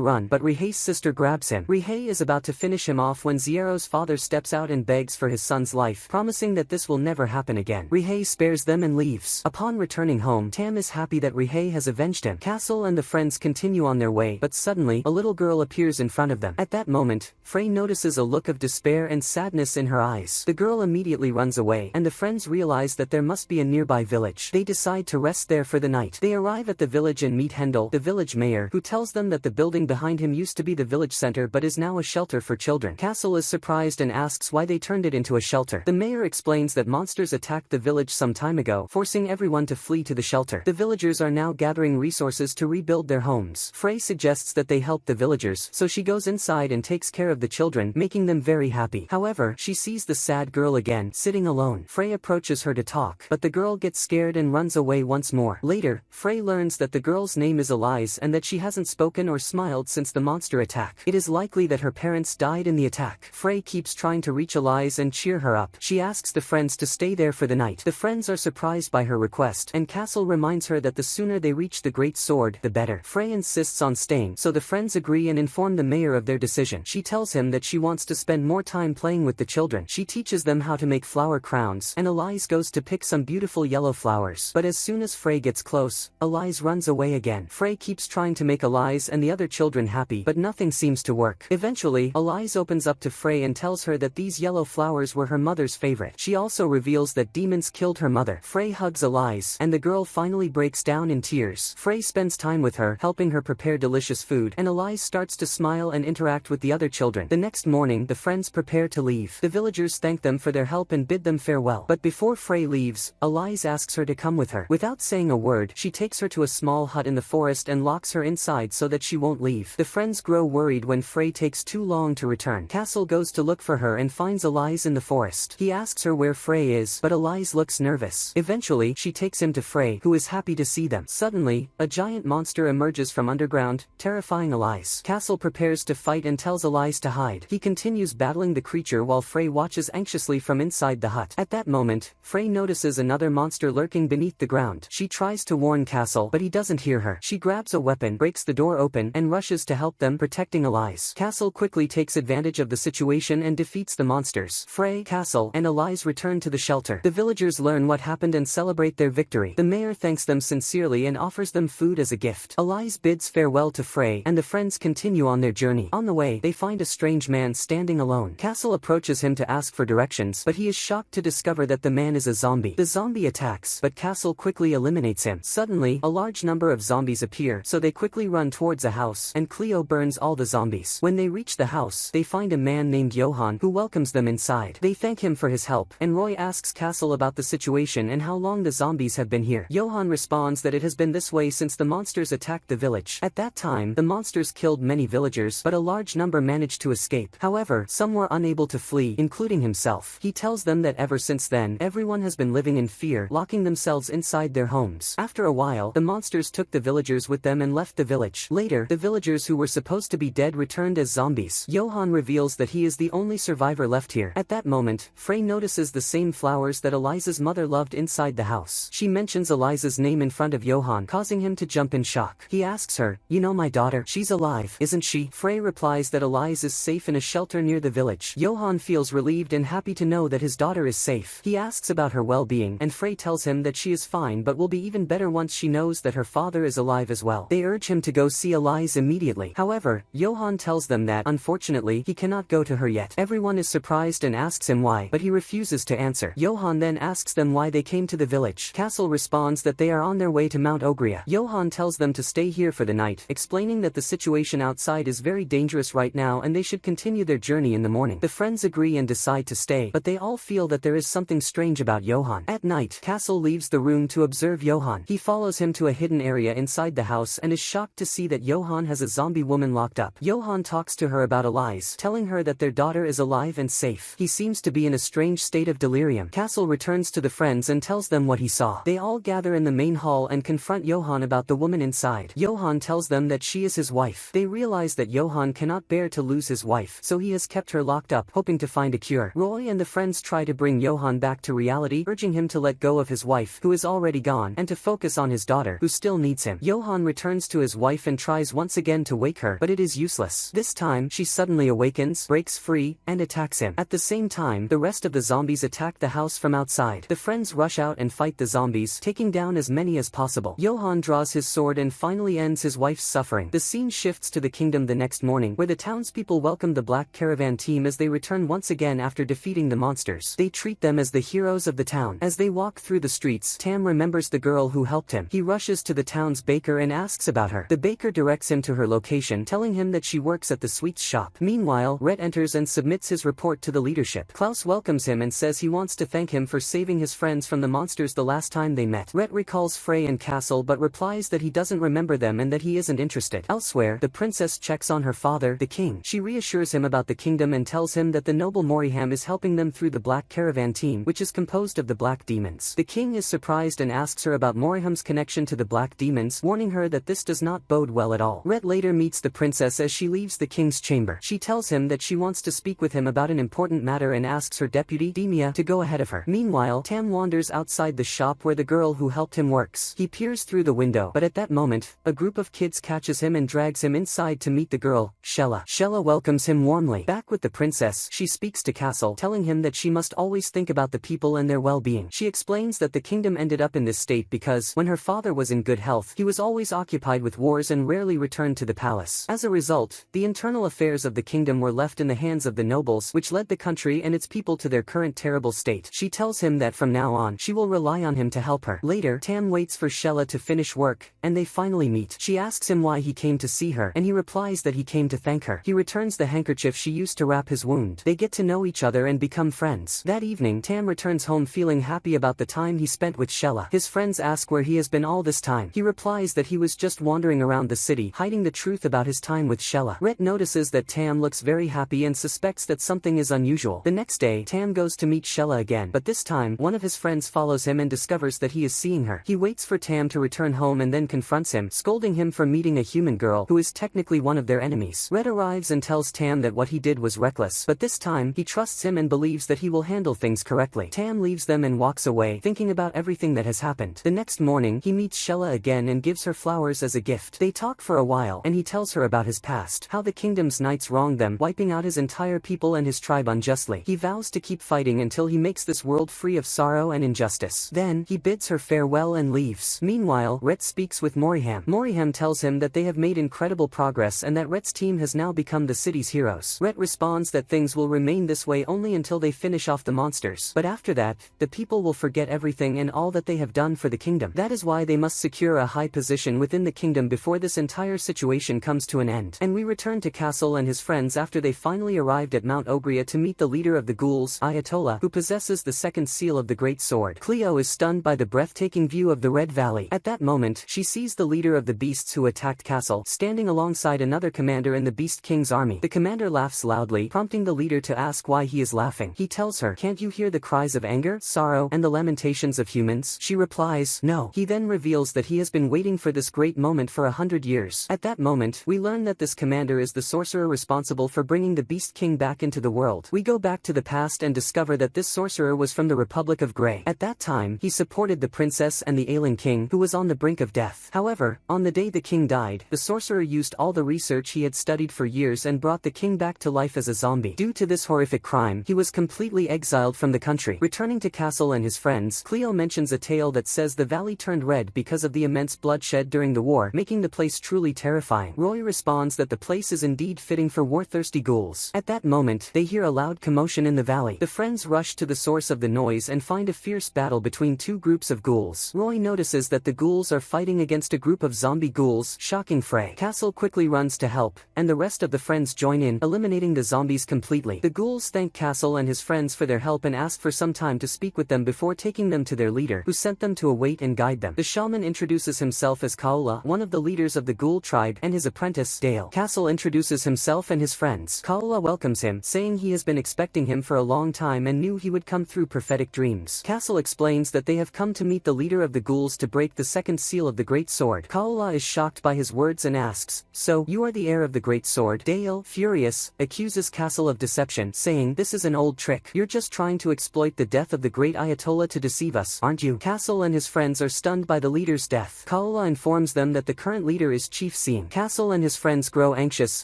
run, but Rihei's sister grabs him. Rihei is about to finish him off when Zero's father steps out and begs for his son's life, promising that this will never happen again. Rihei spares them and leaves. Upon returning home, Tam is happy that Rihei has avenged him. Castle and the friends continue on their way, but suddenly, a little girl appears in front of them. At that moment, Frey notices a look of despair and sadness in her eyes. The girl immediately runs away, and the friends realize that there must be a nearby village. They decide to rest there for the night. They arrive at the village and meet Hendel, the village mayor, who tells them that the building behind him used to be the village center but is now a shelter for children. Castle is surprised and asks why they turned it into a shelter. The mayor explains that monsters attacked the village some time ago, forcing everyone to flee to the shelter. The villagers are now gathering resources to rebuild their homes. Frey suggests that they help the villagers, so she goes inside and takes care of the children, making them very happy. However, she sees the sad girl again, sitting alone. Frey approaches her to talk, but the girl gets scared and runs away once more. Later, Frey learns that the girl's name is Elise and that she hasn't spoken or smiled since the monster attack. It is likely that her parents died in the attack. Frey keeps trying to reach Elise and cheer her up. She asks the friends to stay there for the night. The friends are surprised by her request, and Castle reminds her that the sooner they reach the Great Sword, the better. Frey insists on staying, so the friends agree and inform the mayor of their decision. She tells him that she wants to spend more time playing with the children. She teaches them how to make flower crowns, and Elise goes to pick some beautiful yellow flowers. But as soon as Frey gets close, Elise runs away again. Frey keeps trying to make Elise and the other children happy, but nothing seems to work. Eventually, Elise opens up to Frey and tells her that these yellow flowers were her mother's favorite. She also reveals that demons killed her mother. Frey hugs Elise, and the girl finally breaks down in tears. Frey spends time with her, helping her prepare delicious food, and Elise starts to smile and interact with the other children. The next morning, the friends prepare to leave. The villagers thank them for their help and bid them farewell. But before Frey leaves, Elise asks her to come with her. Without saying a word, she takes her to a small hut in the forest and locks her inside so that she won't leave. The friends grow worried when Frey takes too long to return. Castle goes to look for her and finds Elise in the forest. He asks her where Frey is, but Elise looks nervous. Eventually, she takes him to Frey, who is happy to see them. Suddenly, a giant monster emerges from underground, terrifying Elise. Castle prepares to fight and tells Elise to hide. He continues battling the creature while Frey watches anxiously from inside the hut. At that moment, Frey notices another monster lurking beneath the ground. She tries to warn Castle, but he doesn't hear her. She grabs a weapon, breaks the door open, and rushes to help them, protecting Elise. Castle quickly takes advantage of the situation and defeats the monsters. Frey, Castle, and Elise return to the shelter. The villagers learn what happened and celebrate their victory. The mayor thanks them sincerely and offers them food as a gift. Elise bids farewell to Frey, and the friends continue on their journey. On the way, they find a strange man standing alone. Castle approaches him to ask for directions, but he is shocked to discover that the man is a zombie. The zombie attacks, but Castle quickly eliminates him. Suddenly, a large number of zombies appear, so they quickly run towards a house, and Cleo burns all the zombies. When they reach the house, they find a man named Johan, who welcomes them inside. They thank him for his help, and Roy asks Castle about the situation and how long the zombies have been here. Johan responds that it has been this way since the monsters attacked the village. At that time, the monsters killed many villagers, but a large number managed to escape. However, some were unable to flee, including himself. He tells them that ever since then, everyone has been living in fear, locking themselves inside their homes. After a while, the monsters took the villagers with them and left the village. Later, the villagers who were supposed to be dead returned as zombies. Johan reveals that he is the only survivor left here. At that moment, Frey notices the same flowers that Eliza's mother loved inside the house. She mentions Eliza's name in front of Johan, causing him to jump in shock. He asks her, "You know my daughter? She's alive, isn't she?" Frey replies that Eliza is safe in a shelter near the village. Johan feels relieved and happy to know that his daughter is safe. He asks about her well-being, and Frey tells him that she is fine but will be even better once she knows that her father is alive as well. They urge him to go see Elise immediately. However, Johan tells them that, unfortunately, he cannot go to her yet. Everyone is surprised and asks him why, but he refuses to answer. Johan then asks them why they came to the village. Castle responds that they are on their way to Mount Ogria. Johan tells them to stay here for the night, explaining that the situation outside is very dangerous right now and they should continue their journey in the morning. The friends agree and decide to stay, but they all feel that there is something strange about Johan. At night, Castle leaves the room to observe Johan. He follows him to a hidden area inside the house and is shocked to see that Johan has a zombie woman locked up. Johan talks to her about Elise, telling her that their daughter is alive and safe. He seems to be in a strange state of delirium. Castle returns to the friends and tells them what he saw. They all gather in the main hall and confront Johan about the woman inside. Johan tells them that she is his wife. They realize that Johan cannot bear to lose his wife, so he has kept her locked up, hoping to find a cure. Roy and the friends try to bring Johan back to reality, urging him to let go of his wife, who is already gone, and to focus on his daughter, who still needs him. Johan returns to his wife and tries once again to wake her, but it is useless. This time, she suddenly awakens, breaks free, and attacks him. At the same time, the rest of the zombies attack the house from outside. The friends rush out and fight the zombies, taking down as many as possible. Johan draws his sword and finally ends his wife's suffering. The scene shifts to the kingdom the next morning, where the townspeople welcome the Black Caravan team as they return once again after defeating the monsters. They treat them as the heroes of the town. As they walk through the streets, Tam remembers the girl who helped him. He rushes to the town's baker and asks about her. The baker directs him to her location, telling him that she works at the sweets shop. Meanwhile, Rhett enters and submits his report to the leadership. Klaus welcomes him and says he wants to thank him for saving his friends from the monsters the last time they met. Rhett recalls Frey and Castle but replies that he doesn't remember them and that he isn't interested. Elsewhere, the princess checks on her father, the king. She reassures him about the kingdom and tells him that the noble Moriham is helping them through the Black Caravan team, which is composed of the Black Demons. The king is surprised and asks her about Moriham's connection to the Black Demons, warning her that this does not bode well at all. Rhett later meets the princess as she leaves the king's chamber. She tells him that she wants to speak with him about an important matter and asks her deputy, Demia, to go ahead of her. Meanwhile, Tam wanders outside the shop where the girl who helped him works. He peers through the window, but at that moment, a group of kids catches him and drags him inside to meet the girl, Shella. Shella welcomes him warmly. Back with the princess, she speaks to Castle, telling him that she must always think about the people and their well-being. She explains that the kingdom ended up in this state because, when her father was in good health, he was always occupied with wars and rarely returned to the palace. As a result, the internal affairs of the kingdom were left in the hands of the nobles, which led the country and its people to their current terrible state. She tells him that from now on, she will rely on him to help her. Later, Tam waits for Shella to finish work, and they finally meet. She asks him why he came to see her, and he replies that he came to thank her. He returns the handkerchief she used to wrap his wound. They get to know each other and become friends. That evening, Tam returns home feeling happy about the time he spent with Shella. His friends ask where he has been all this time. He replies that he was just wandering around the city, hiding the truth about his time with Shella. Rhett notices that Tam looks very happy and suspects that something is unusual. The next day, Tam goes to meet Shella again, but this time, one of his friends follows him and discovers that he is seeing her. He waits for Tam to return home and then confronts him, scolding him for meeting a human girl who is technically one of their enemies. Rhett arrives and tells Tam that what he did was reckless, but this time, he trusts him and believes that he will handle things correctly. Tam leaves them and walks away, thinking about everything that has happened. The next morning, he meets Shella again and gives her flowers as a gift. They talk for a while, and he tells her about his past, how the kingdom's knights wronged them, wiping out his entire people and his tribe unjustly. He vows to keep fighting until he makes this world free of sorrow and injustice. Then, he bids her farewell and leaves. Meanwhile, Rhett speaks with Moriham. Moriham tells him that they have made incredible progress and that Rhett's team has now become the city's heroes. Rhett responds that things will remain this way only until they finish off the monsters. But after that, the people will forget everything and all that they have done for the kingdom. That is why they must secure a high position within the kingdom before this entire situation comes to an end. And we return to Castle and his friends after they finally arrived at Mount Ogria to meet the leader of the ghouls, Ayatollah, who possesses the second seal of the Great Sword. Cleo is stunned by the breathtaking view of the Red Valley. At that moment, she sees the leader of the beasts who attacked Castle, standing alongside another commander in the Beast King's army. The commander laughs loudly, prompting the leader to ask why he is laughing. He tells her, "Can't you hear the cries of anger, sorrow, and the lamentations of humans?" She replies, "No." He then reveals that he has been waiting for this great moment for 100 years. At that moment, we learn that this commander is the sorcerer responsible for bringing the Beast King back into the world. We go back to the past and discover that this sorcerer was from the Republic of Grey. At that time, he supported the princess and the ailing king, who was on the brink of death. However, on the day the king died, the sorcerer used all the research he had studied for years and brought the king back to life as a zombie. Due to this horrific crime, he was completely exiled from the country. Returning to Castle and his friends, Cleo mentions a tale that says the valley turned red because of the immense bloodshed during the war, making the place truly terrifying. Roy responds that the place is indeed fitting for war-thirsty ghouls. At that moment, they hear a loud commotion in the valley. The friends rush to the source of the noise and find a fierce battle between two groups of ghouls. Roy notices that the ghouls are fighting against a group of zombie ghouls, shocking Frey. Castle quickly runs to help, and the rest of the friends join in, eliminating the zombies completely. The ghouls thank Castle and his friends for their help and ask for some time to speak with them before taking them to their leader, who sent them to await and guide them. The shaman introduces himself as Kaola, one of the leaders of the ghoul tribe, and his apprentice, Dale. Castle introduces himself and his friends. Kaola welcomes him, saying he has been expecting him for a long time and knew he would come through prophetic dreams. Castle explains that they have come to meet the leader of the ghouls to break the second seal of the Great Sword. Kaola is shocked by his words and asks, "So, you are the heir of the Great Sword?" Dale, furious, accuses Castle of deception, saying, "This is an old trick. You're just trying to exploit the death of the great Ayatollah to deceive us, aren't you?" Castle and his friends are stunned by the leader's death. Kaola informs them that the current leader is Chief Seeing. Castle and his friends grow anxious,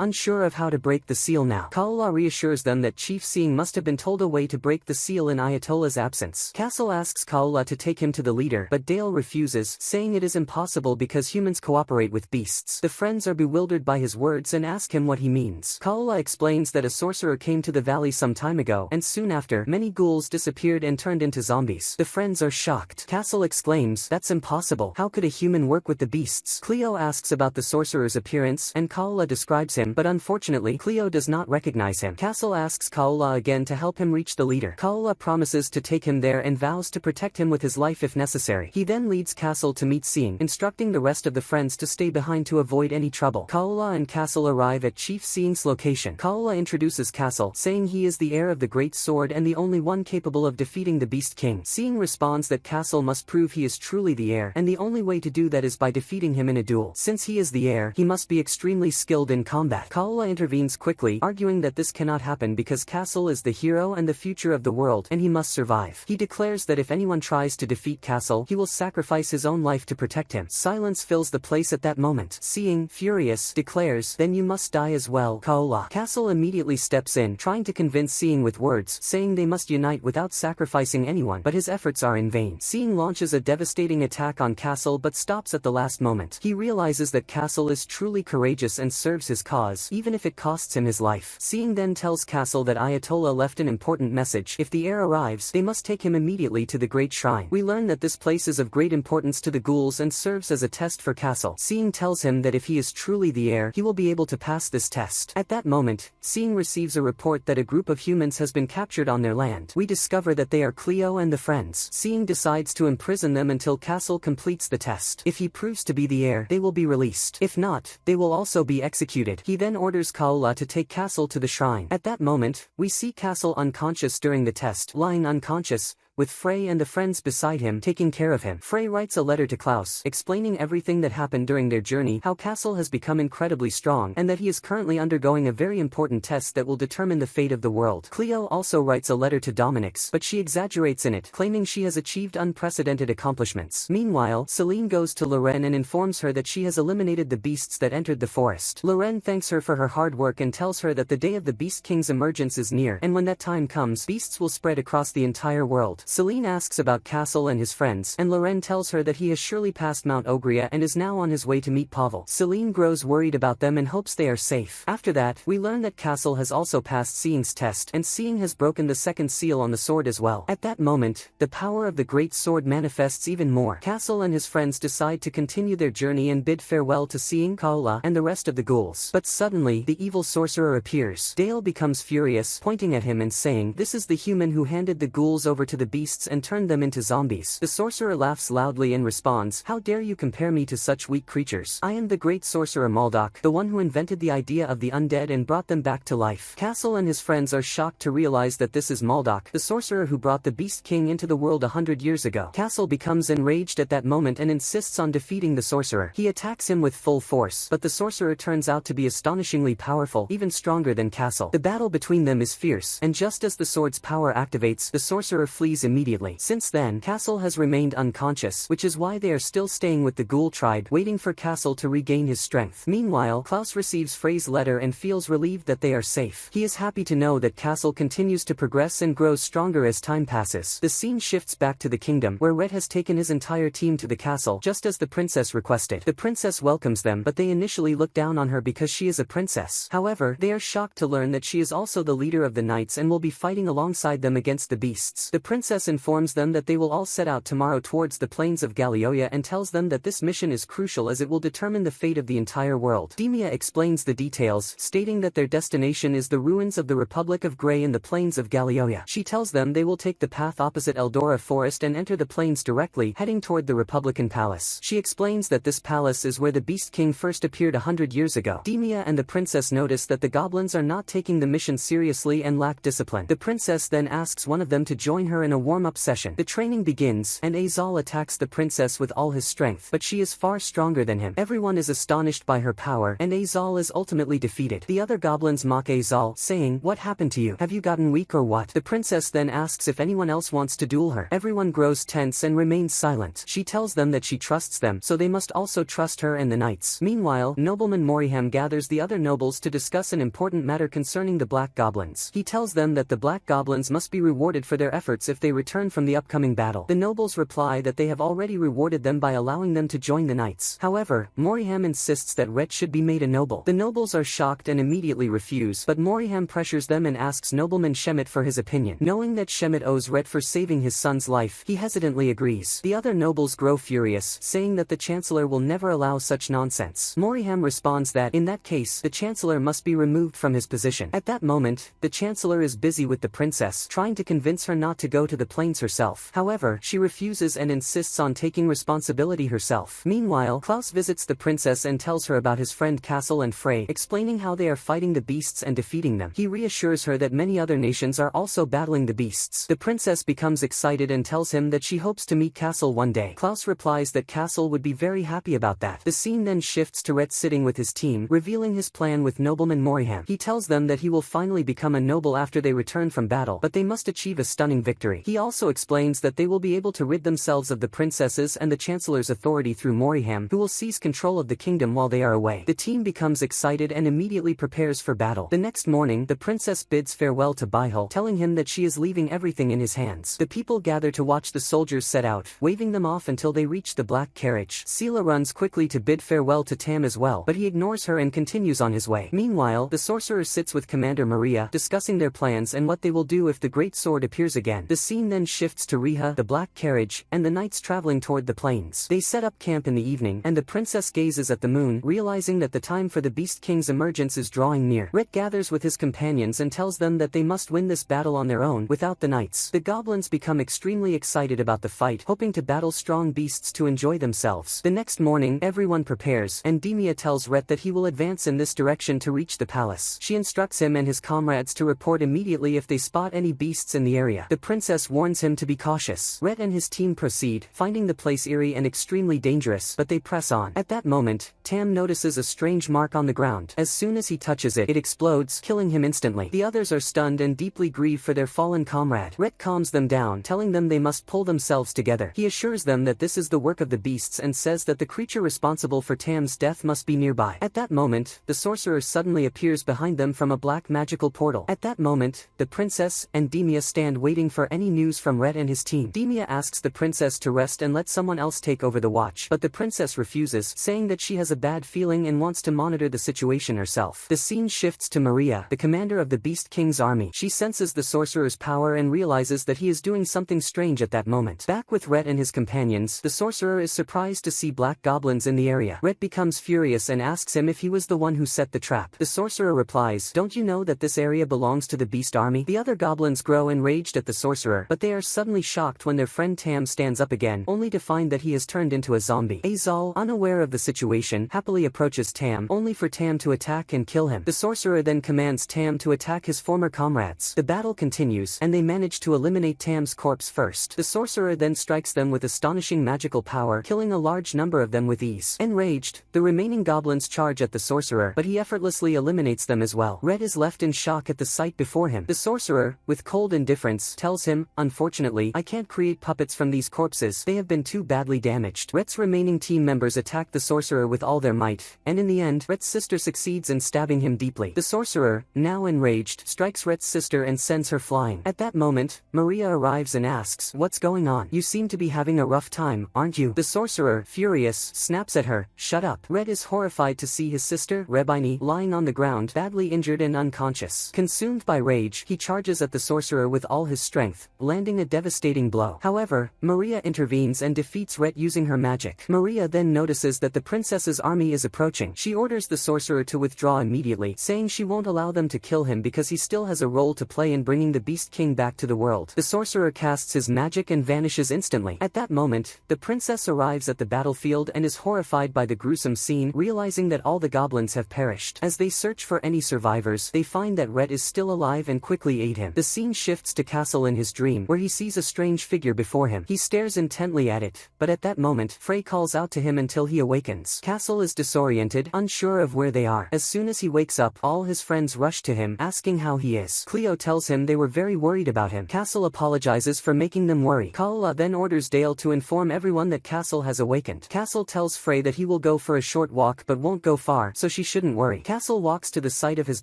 unsure of how to break the seal now. Kaola reassures them that Chief Seeing must have been told a way to break the seal in Ayatollah's absence. Castle asks Kaola to take him to the leader, but Dale refuses, saying it is impossible because humans cooperate with beasts. The friends are bewildered by his words and ask him what he means. Kaola explains that a sorcerer came to the valley some time ago, and soon after, many ghouls disappeared and turned into zombies. The friends are shocked. Castle exclaims, "That's impossible. How could a human work with the beasts?" Cleo asks about the sorcerer's appearance, and Kaola describes him, but unfortunately, Cleo does not recognize him. Castle asks Kaola again to help him reach the leader. Kaola promises to take him there and vows to protect him with his life if necessary. He then leads Castle to meet Seeing, instructing the rest of the friends to stay behind to avoid any trouble. Kaola and Castle arrive at Chief Seeing's location. Kaola introduces Castle, saying he is the heir of the Great Sword and the only one capable of defeating the Beast King. Seeing responds that Castle must prove he is truly the heir, and the only way to do that is by defeating him in a duel. Since he is the heir, he must be extremely skilled in combat. Kaola intervenes quickly, arguing that this cannot happen because Castle is the hero and the future of the world, and he must survive. He declares that if anyone tries to defeat Castle, he will sacrifice his own life to protect him. Silence fills the place at that moment. Seeing, furious, declares, "Then you must die as well, Kaola." Castle immediately steps in, trying to convince Seeing with words, saying they must unite without sacrificing anyone, but his efforts are in vain. Seeing launches a devastating attack on Castle but stops at the last moment. He realizes that Castle is truly courageous and serves his cause, even if it costs him his life. Seeing then tells Castle that Ayatollah left an important message. If the heir arrives, they must take him immediately to the Great Shrine. We learn that this place is of great importance to the ghouls and serves as a test for Castle. Seeing tells him that if he is truly the heir, he will be able to pass this test. At that moment, Seeing receives a report that a group of humans has been captured on their land. We discover that they are Cleo and the friends. Seeing decides to imprison them until Castle completes the test. If he proves to be the heir, they will be released. If not, they will also be executed. He then orders Kaola to take Castle to the shrine. At that moment, we see Castle unconscious during the test, lying unconscious, with Frey and the friends beside him taking care of him. Frey writes a letter to Klaus, explaining everything that happened during their journey, how Castle has become incredibly strong, and that he is currently undergoing a very important test that will determine the fate of the world. Cleo also writes a letter to Dominix, but she exaggerates in it, claiming she has achieved unprecedented accomplishments. Meanwhile, Celine goes to Loren and informs her that she has eliminated the beasts that entered the forest. Loren thanks her for her hard work and tells her that the day of the Beast King's emergence is near, and when that time comes, beasts will spread across the entire world. Celine asks about Castle and his friends, and Loren tells her that he has surely passed Mount Ogria and is now on his way to meet Pavel. Celine grows worried about them and hopes they are safe. After that, we learn that Castle has also passed Seeing's test, and Seeing has broken the second seal on the sword as well. At that moment, the power of the Great Sword manifests even more. Castle and his friends decide to continue their journey and bid farewell to Seeing, Kaola, and the rest of the ghouls. But suddenly, the evil sorcerer appears. Dale becomes furious, pointing at him and saying, "This is the human who handed the ghouls over to the beasts and turned them into zombies." The sorcerer laughs loudly and responds, "How dare you compare me to such weak creatures? I am the great sorcerer Maldok, the one who invented the idea of the undead and brought them back to life." Castle and his friends are shocked to realize that this is Maldok, the sorcerer who brought the Beast King into the world 100 years ago. Castle becomes enraged at that moment and insists on defeating the sorcerer. He attacks him with full force, but the sorcerer turns out to be astonishingly powerful, even stronger than Castle. The battle between them is fierce, and just as the sword's power activates, the sorcerer flees freeze immediately. Since then, Castle has remained unconscious, which is why they are still staying with the ghoul tribe, waiting for Castle to regain his strength. Meanwhile, Klaus receives Frey's letter and feels relieved that they are safe. He is happy to know that Castle continues to progress and grows stronger as time passes. The scene shifts back to the kingdom, where Red has taken his entire team to the castle, just as the princess requested. The princess welcomes them, but they initially look down on her because she is a princess. However, they are shocked to learn that she is also the leader of the knights and will be fighting alongside them against the beasts. The princess informs them that they will all set out tomorrow towards the plains of Galioia and tells them that this mission is crucial as it will determine the fate of the entire world. Demia explains the details, stating that their destination is the ruins of the Republic of Grey in the plains of Galioia. She tells them they will take the path opposite Eldora Forest and enter the plains directly, heading toward the Republican Palace. She explains that this palace is where the Beast King first appeared 100 years ago. Demia and the princess notice that the goblins are not taking the mission seriously and lack discipline. The princess then asks one of them to join her in a warm-up session. The training begins, and Azal attacks the princess with all his strength, but she is far stronger than him. Everyone is astonished by her power, and Azal is ultimately defeated. The other goblins mock Azal, saying, "What happened to you? Have you gotten weak or what?" The princess then asks if anyone else wants to duel her. Everyone grows tense and remains silent. She tells them that she trusts them, so they must also trust her and the knights. Meanwhile, nobleman Moriham gathers the other nobles to discuss an important matter concerning the black goblins. He tells them that the black goblins must be rewarded for their efforts if they return from the upcoming battle. The nobles reply that they have already rewarded them by allowing them to join the knights. However, Moriham insists that Ret should be made a noble. The nobles are shocked and immediately refuse, but Moriham pressures them and asks nobleman Shemit for his opinion. Knowing that Shemit owes Ret for saving his son's life, he hesitantly agrees. The other nobles grow furious, saying that the chancellor will never allow such nonsense. Moriham responds that, in that case, the chancellor must be removed from his position. At that moment, the chancellor is busy with the princess, trying to convince her not to go to the plains herself. However, she refuses and insists on taking responsibility herself. Meanwhile, Klaus visits the princess and tells her about his friend Castle and Frey, explaining how they are fighting the beasts and defeating them. He reassures her that many other nations are also battling the beasts. The princess becomes excited and tells him that she hopes to meet Castle one day. Klaus replies that Castle would be very happy about that. The scene then shifts to Ret sitting with his team, revealing his plan with nobleman Moriham. He tells them that he will finally become a noble after they return from battle, but they must achieve a stunning victory. He also explains that they will be able to rid themselves of the princesses and the chancellor's authority through Moriham, who will seize control of the kingdom while they are away. The team becomes excited and immediately prepares for battle. The next morning, the princess bids farewell to Baihul, telling him that she is leaving everything in his hands. The people gather to watch the soldiers set out, waving them off until they reach the black carriage. Sela runs quickly to bid farewell to Tam as well, but he ignores her and continues on his way. Meanwhile, the sorcerer sits with Commander Maria, discussing their plans and what they will do if the great sword appears again. The scene then shifts to Riha, the black carriage, and the knights traveling toward the plains. They set up camp in the evening, and the princess gazes at the moon, realizing that the time for the Beast King's emergence is drawing near. Ret gathers with his companions and tells them that they must win this battle on their own, without the knights. The goblins become extremely excited about the fight, hoping to battle strong beasts to enjoy themselves. The next morning, everyone prepares, and Demia tells Ret that he will advance in this direction to reach the palace. She instructs him and his comrades to report immediately if they spot any beasts in the area. The princess warns him to be cautious. Ret and his team proceed, finding the place eerie and extremely dangerous, but they press on. At that moment, Tam notices a strange mark on the ground. As soon as he touches it, it explodes, killing him instantly. The others are stunned and deeply grieve for their fallen comrade. Ret calms them down, telling them they must pull themselves together. He assures them that this is the work of the beasts and says that the creature responsible for Tam's death must be nearby. At that moment, the sorcerer suddenly appears behind them from a black magical portal. At that moment, the princess and Demia stand waiting for any news from Ret and his team. Demia asks the princess to rest and let someone else take over the watch, but the princess refuses, saying that she has a bad feeling and wants to monitor the situation herself. The scene shifts to Maria, the commander of the Beast King's army. She senses the sorcerer's power and realizes that he is doing something strange at that moment. Back with Ret and his companions, the sorcerer is surprised to see black goblins in the area. Ret becomes furious and asks him if he was the one who set the trap. The sorcerer replies, "Don't you know that this area belongs to the beast army?" The other goblins grow enraged at the sorcerer, but they are suddenly shocked when their friend Tam stands up again, only to find that he has turned into a zombie. Azal, unaware of the situation, happily approaches Tam, only for Tam to attack and kill him. The sorcerer then commands Tam to attack his former comrades. The battle continues, and they manage to eliminate Tam's corpse first. The sorcerer then strikes them with astonishing magical power, killing a large number of them with ease. Enraged, the remaining goblins charge at the sorcerer, but he effortlessly eliminates them as well. Red is left in shock at the sight before him. The sorcerer, with cold indifference, tells him, unfortunately, I can't create puppets from these corpses, they have been too badly damaged. Rhett's remaining team members attack the sorcerer with all their might, and in the end, Rhett's sister succeeds in stabbing him deeply. The sorcerer, now enraged, strikes Rhett's sister and sends her flying. At that moment, Maria arrives and asks, "What's going on? You seem to be having a rough time, aren't you?" The sorcerer, furious, snaps at her, "Shut up." Rhett is horrified to see his sister, Rebini, lying on the ground, badly injured and unconscious. Consumed by rage, he charges at the sorcerer with all his strength, landing a devastating blow. However, Maria intervenes and defeats Rhett using her magic. Maria then notices that the princess's army is approaching. She orders the sorcerer to withdraw immediately, saying she won't allow them to kill him because he still has a role to play in bringing the Beast King back to the world. The sorcerer casts his magic and vanishes instantly. At that moment, the princess arrives at the battlefield and is horrified by the gruesome scene, realizing that all the goblins have perished. As they search for any survivors, they find that Rhett is still alive and quickly aid him. The scene shifts to Castle in his dream, where he sees a strange figure before him. He stares intently at it, but at that moment, Frey calls out to him until he awakens. Castle is disoriented, unsure of where they are. As soon as he wakes up, all his friends rush to him, asking how he is. Cleo tells him they were very worried about him. Castle apologizes for making them worry. Kaola then orders Dale to inform everyone that Castle has awakened. Castle tells Frey that he will go for a short walk but won't go far, so she shouldn't worry. Castle walks to the site of his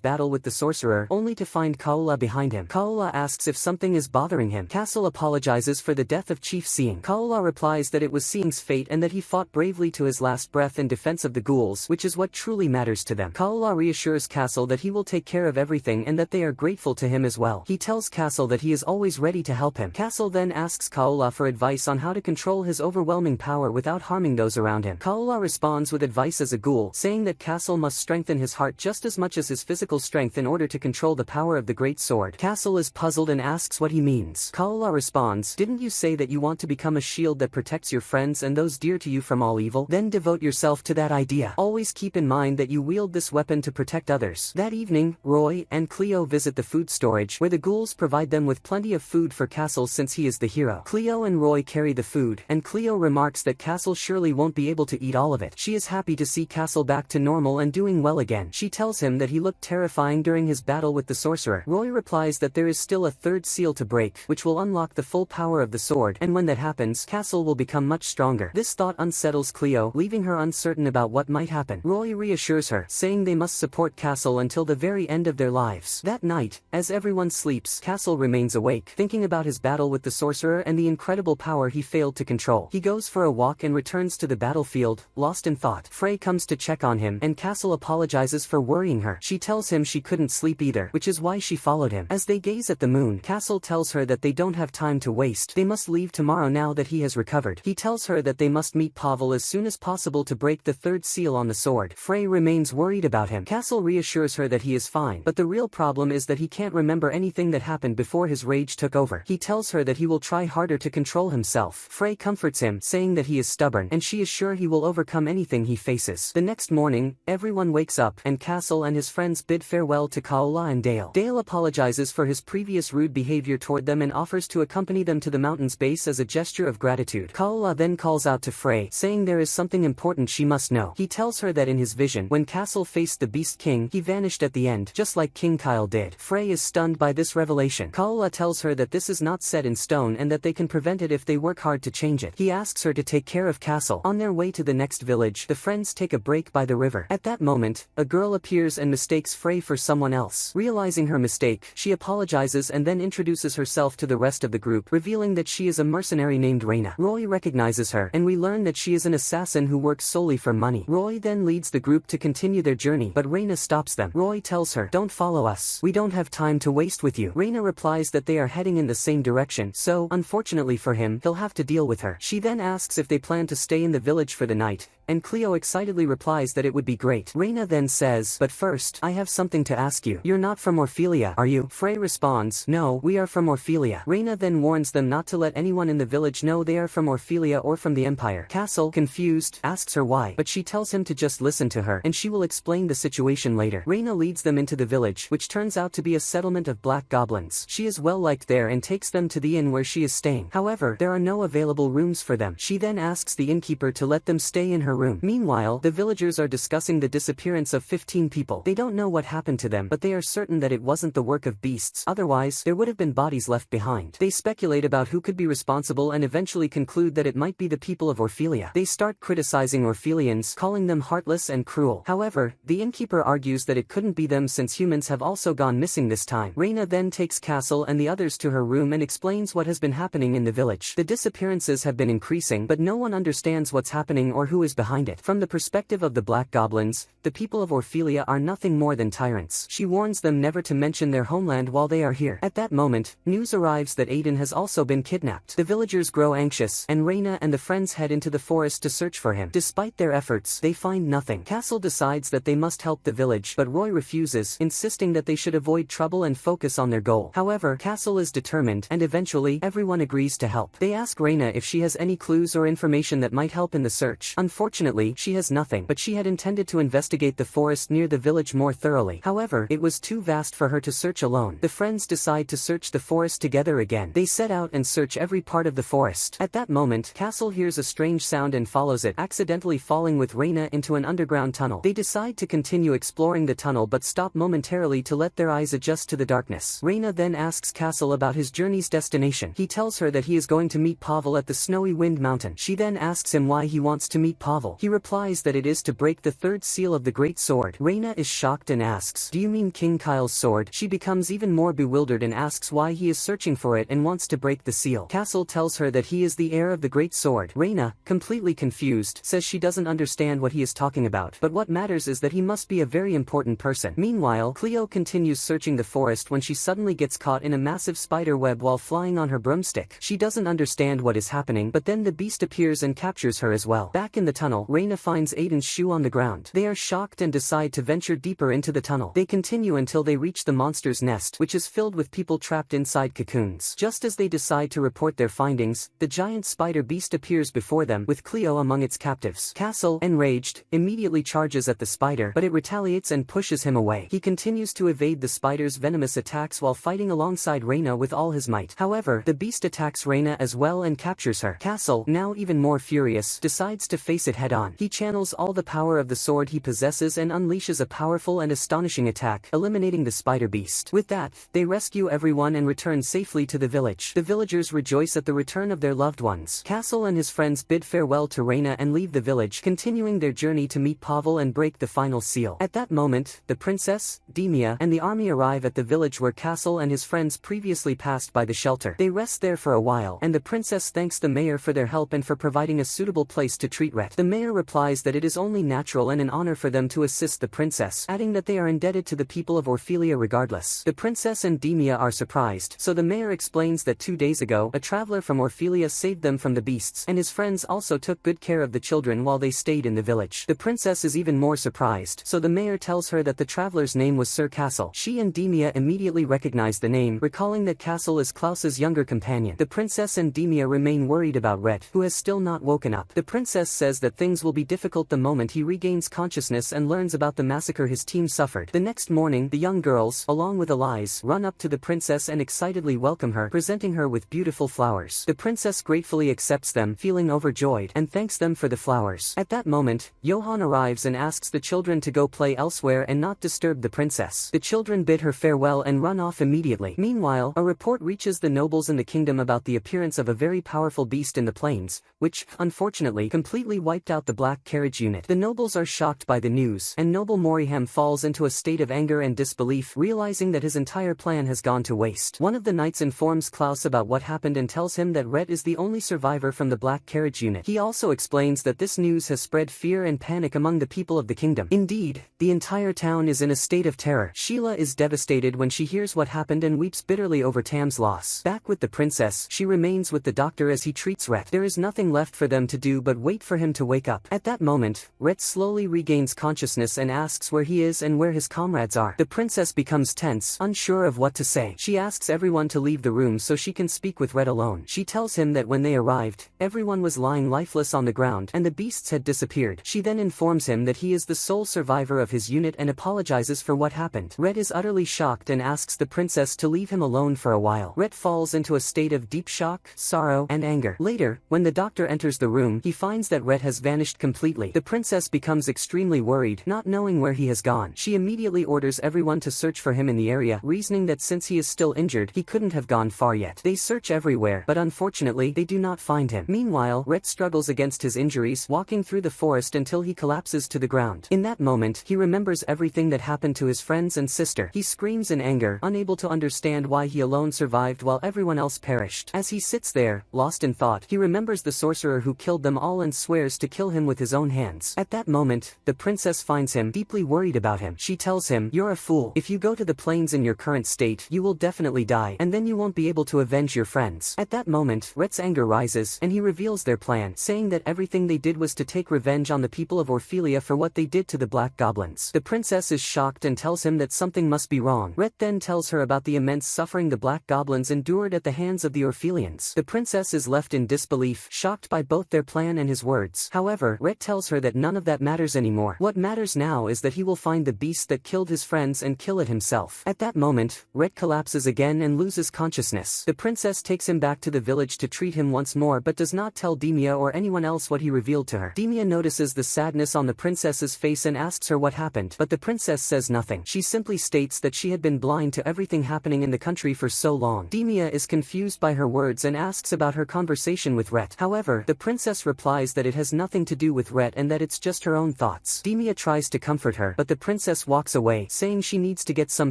battle with the sorcerer, only to find Kaola behind him. Kaola asks if something is bothering him. Castle apologizes for the death of Chief Seeing. Kaola replies that it was Seeing's fate and that he fought bravely to his last breath in defense of the ghouls, which is what truly matters to them. Kaola reassures Castle that he will take care of everything and that they are grateful to him as well. He tells Castle that he is always ready to help him. Castle then asks Kaola for advice on how to control his overwhelming power without harming those around him. Kaola responds with advice as a ghoul, saying that Castle must strengthen his heart just as much as his physical strength in order to control the power of the great sword. Castle is puzzled and asks what he means. Kaola responds, "Didn't you say that you want to become a shield that protects your friends and those dear to you from all evil? Then devote yourself to that idea. Always keep in mind that you wield this weapon to protect others." That evening, Roy and Cleo visit the food storage, where the ghouls provide them with plenty of food for Castle since he is the hero. Cleo and Roy carry the food, and Cleo remarks that Castle surely won't be able to eat all of it. She is happy to see Castle back to normal and doing well again. She tells him that he looked terrifying during his battle with the sorcerer. Roy replies that there is still a third seal to break, which will unlock the full power of the sword, and when that happens, Castle will become much stronger. This thought unsettles Cleo, leaving her uncertain about what might happen. Roy reassures her, saying they must support Castle until the very end of their lives. That night, as everyone sleeps, Castle remains awake, thinking about his battle with the sorcerer and the incredible power he failed to control. He goes for a walk and returns to the battlefield, lost in thought. Frey comes to check on him, and Castle apologizes for worrying her. She tells him she couldn't sleep either, which is why she followed him. As they gaze at the moon, Castle tells her that they don't have time to waste. They must leave tomorrow now that he has recovered. He tells her that they must meet Pavel as soon as possible to break the third seal on the sword. Frey remains worried about him. Castle reassures her that he is fine, but the real problem is that he can't remember anything that happened before his rage took over. He tells her that he will try harder to control himself. Frey comforts him, saying that he is stubborn, and she is sure he will overcome anything he faces. The next morning, everyone wakes up, and Castle and his friends bid farewell to Kaola and Dale. Dale apologizes for his previous rude behavior toward them and offers to accompany them to the mountain's base as a gesture of gratitude. Kaola then calls out to Frey, saying there is something important she must know. He tells her that in his vision, when Castle faced the Beast King, he vanished at the end, just like King Kyle did. Frey is stunned by this revelation. Kaola tells her that this is not set in stone and that they can prevent it if they work hard to change it. He asks her to take care of Castle. On their way to the next village, the friends take a break by the river. At that moment, a girl appears and mistakes Frey for someone else. Realizing her mistake, she apologizes and then introduces herself to the rest of the group, revealing that she is a mercenary named Reina. Roy recognizes her, and we learn that she is an assassin who works solely for money. Roy then leads the group to continue their journey, but Reina stops them. Roy tells her, "Don't follow us. We don't have time to waste with you." Reina replies that they are heading in the same direction, so, unfortunately for him, he'll have to deal with her. She then asks if they plan to stay in the village for the night, and Cleo excitedly replies that it would be great. Reina then says, "But first, I have something to ask you. You're not from Orphelia, are you?" Frey responds, "No, we are from Orphelia." Reina then warns them not to let anyone in the village know they are from Orphelia or from the Empire. Castle, confused, asks her why, but she tells him to just listen to her, and she will explain the situation later. Reina leads them into the village, which turns out to be a settlement of black goblins. She is well liked there and takes them to the inn where she is staying. However, there are no available rooms for them. She then asks the innkeeper to let them stay in her room. Meanwhile, the villagers are discussing the disappearance of 15 people. They don't know what happened to them, but they are certain that it wasn't the work of beasts, otherwise, there would have been bodies left behind. behind. They speculate about who could be responsible and eventually conclude that it might be the people of Orphelia. They start criticizing Orphelians, calling them heartless and cruel. However, the innkeeper argues that it couldn't be them since humans have also gone missing this time. Reina then takes Castle and the others to her room and explains what has been happening in the village. The disappearances have been increasing, but no one understands what's happening or who is behind it. From the perspective of the Black Goblins, the people of Orphelia are nothing more than tyrants. She warns them never to mention their homeland while they are here. At that moment, news arrives that Aiden has also been kidnapped. The villagers grow anxious, and Reina and the friends head into the forest to search for him. Despite their efforts, they find nothing. Castle decides that they must help the village, but Roy refuses, insisting that they should avoid trouble and focus on their goal. However, Castle is determined, and eventually, everyone agrees to help. They ask Reina if she has any clues or information that might help in the search. Unfortunately, she has nothing, but she had intended to investigate the forest near the village more thoroughly. However, it was too vast for her to search alone. The friends decide to search the forest together again. They set out and search every part of the forest. At that moment, Castle hears a strange sound and follows it, accidentally falling with Reina into an underground tunnel. They decide to continue exploring the tunnel but stop momentarily to let their eyes adjust to the darkness. Reina then asks Castle about his journey's destination. He tells her that he is going to meet Pavel at the Snowy Wind Mountain. She then asks him why he wants to meet Pavel. He replies that it is to break the third seal of the Great Sword. Reina is shocked and asks, "Do you mean King Kyle's sword?" She becomes even more bewildered and asks why he is searching for it and wants to break the seal. Castle tells her that he is the heir of the Great Sword. Reina, completely confused, says she doesn't understand what he is talking about, but what matters is that he must be a very important person. Meanwhile, Cleo continues searching the forest when she suddenly gets caught in a massive spider web while flying on her broomstick. She doesn't understand what is happening, but then the beast appears and captures her as well. Back in the tunnel, Reina finds Aiden's shoe on the ground. They are shocked and decide to venture deeper into the tunnel. They continue until they reach the monster's nest, which is filled with people trapped inside cocoons. Just as they decide to report their findings, the giant spider beast appears before them, with Cleo among its captives. Castle, enraged, immediately charges at the spider, but it retaliates and pushes him away. He continues to evade the spider's venomous attacks while fighting alongside Reina with all his might. However, the beast attacks Reina as well and captures her. Castle, now even more furious, decides to face it head-on. He channels all the power of the sword he possesses and unleashes a powerful and astonishing attack, eliminating the spider beast. With that, they rescue everyone and return safely to the village. The villagers rejoice at the return of their loved ones. Castle and his friends bid farewell to Reina and leave the village, continuing their journey to meet Pavel and break the final seal. At that moment, the princess, Demia, and the army arrive at the village where Castle and his friends previously passed by the shelter. They rest there for a while, and the princess thanks the mayor for their help and for providing a suitable place to treat Rhett. The mayor replies that it is only natural and an honor for them to assist the princess, adding that they are indebted to the people of Orphelia regardless. The princess and Demia are surprised, so the mayor explains that 2 days ago, a traveler from Orphelia saved them from the beasts, and his friends also took good care of the children while they stayed in the village. The princess is even more surprised, so the mayor tells her that the traveler's name was Sir Castle. She and Demia immediately recognize the name, recalling that Castle is Klaus's younger companion. The princess and Demia remain worried about Rhett, who has still not woken up. The princess says that things will be difficult the moment he regains consciousness and learns about the massacre his team suffered. The next morning, the young girls, along with Elise, run up to the princess and excitedly welcome her, presenting her with beautiful flowers. The princess gratefully accepts them, feeling overjoyed, and thanks them for the flowers. At that moment, Johann arrives and asks the children to go play elsewhere and not disturb the princess. The children bid her farewell and run off immediately. Meanwhile, a report reaches the nobles in the kingdom about the appearance of a very powerful beast in the plains, which, unfortunately, completely wiped out the black carriage unit. The nobles are shocked by the news, and Noble Moriham falls into a state of anger and disbelief, realizing that his entire plan has gone to waste. One of the knights informs Klaus about what happened and tells him that Rhett is the only survivor from the black carriage unit. He also explains that this news has spread fear and panic among the people of the kingdom. Indeed, the entire town is in a state of terror. Sheila is devastated when she hears what happened and weeps bitterly over Tam's loss. Back with the princess, she remains with the doctor as he treats Rhett. There is nothing left for them to do but wait for him to wake up. At that moment, Rhett slowly regains consciousness and asks where he is and where his comrades are. The princess becomes tense, unsure of what to say. She asks everyone to leave the room so she can speak with Rhett alone. She tells him that when they arrived, everyone was lying lifeless on the ground and the beasts had disappeared. She then informs him that he is the sole survivor of his unit and apologizes for what happened. Rhett is utterly shocked and asks the princess to leave him alone for a while. Rhett falls into a state of deep shock, sorrow, and anger. Later, when the doctor enters the room, he finds that Rhett has vanished completely. The princess becomes extremely worried, not knowing where he has gone. She immediately orders everyone to search for him in the area, reasoning that since he is still injured, he couldn't couldn't have gone far yet. They search everywhere, but unfortunately they do not find him. Meanwhile, Rhett struggles against his injuries, walking through the forest until he collapses to the ground. In that moment, he remembers everything that happened to his friends and sister. He screams in anger, unable to understand why he alone survived while everyone else perished. As he sits there, lost in thought, he remembers the sorcerer who killed them all and swears to kill him with his own hands. At that moment, the princess finds him, deeply worried about him. She tells him, "You're a fool. If you go to the plains in your current state, you will definitely die, and then you won't be able to avenge your friends." At that moment, Rhett's anger rises, and he reveals their plan, saying that everything they did was to take revenge on the people of Orphelia for what they did to the Black Goblins. The princess is shocked and tells him that something must be wrong. Rhett then tells her about the immense suffering the Black Goblins endured at the hands of the Orphelians. The princess is left in disbelief, shocked by both their plan and his words. However, Rhett tells her that none of that matters anymore. What matters now is that he will find the beast that killed his friends and kill it himself. At that moment, Rhett collapses again and loses consciousness. The princess takes him back to the village to treat him once more but does not tell Demia or anyone else what he revealed to her. Demia notices the sadness on the princess's face and asks her what happened, but the princess says nothing. She simply states that she had been blind to everything happening in the country for so long. Demia is confused by her words and asks about her conversation with Rhett. However, the princess replies that it has nothing to do with Rhett and that it's just her own thoughts. Demia tries to comfort her, but the princess walks away, saying she needs to get some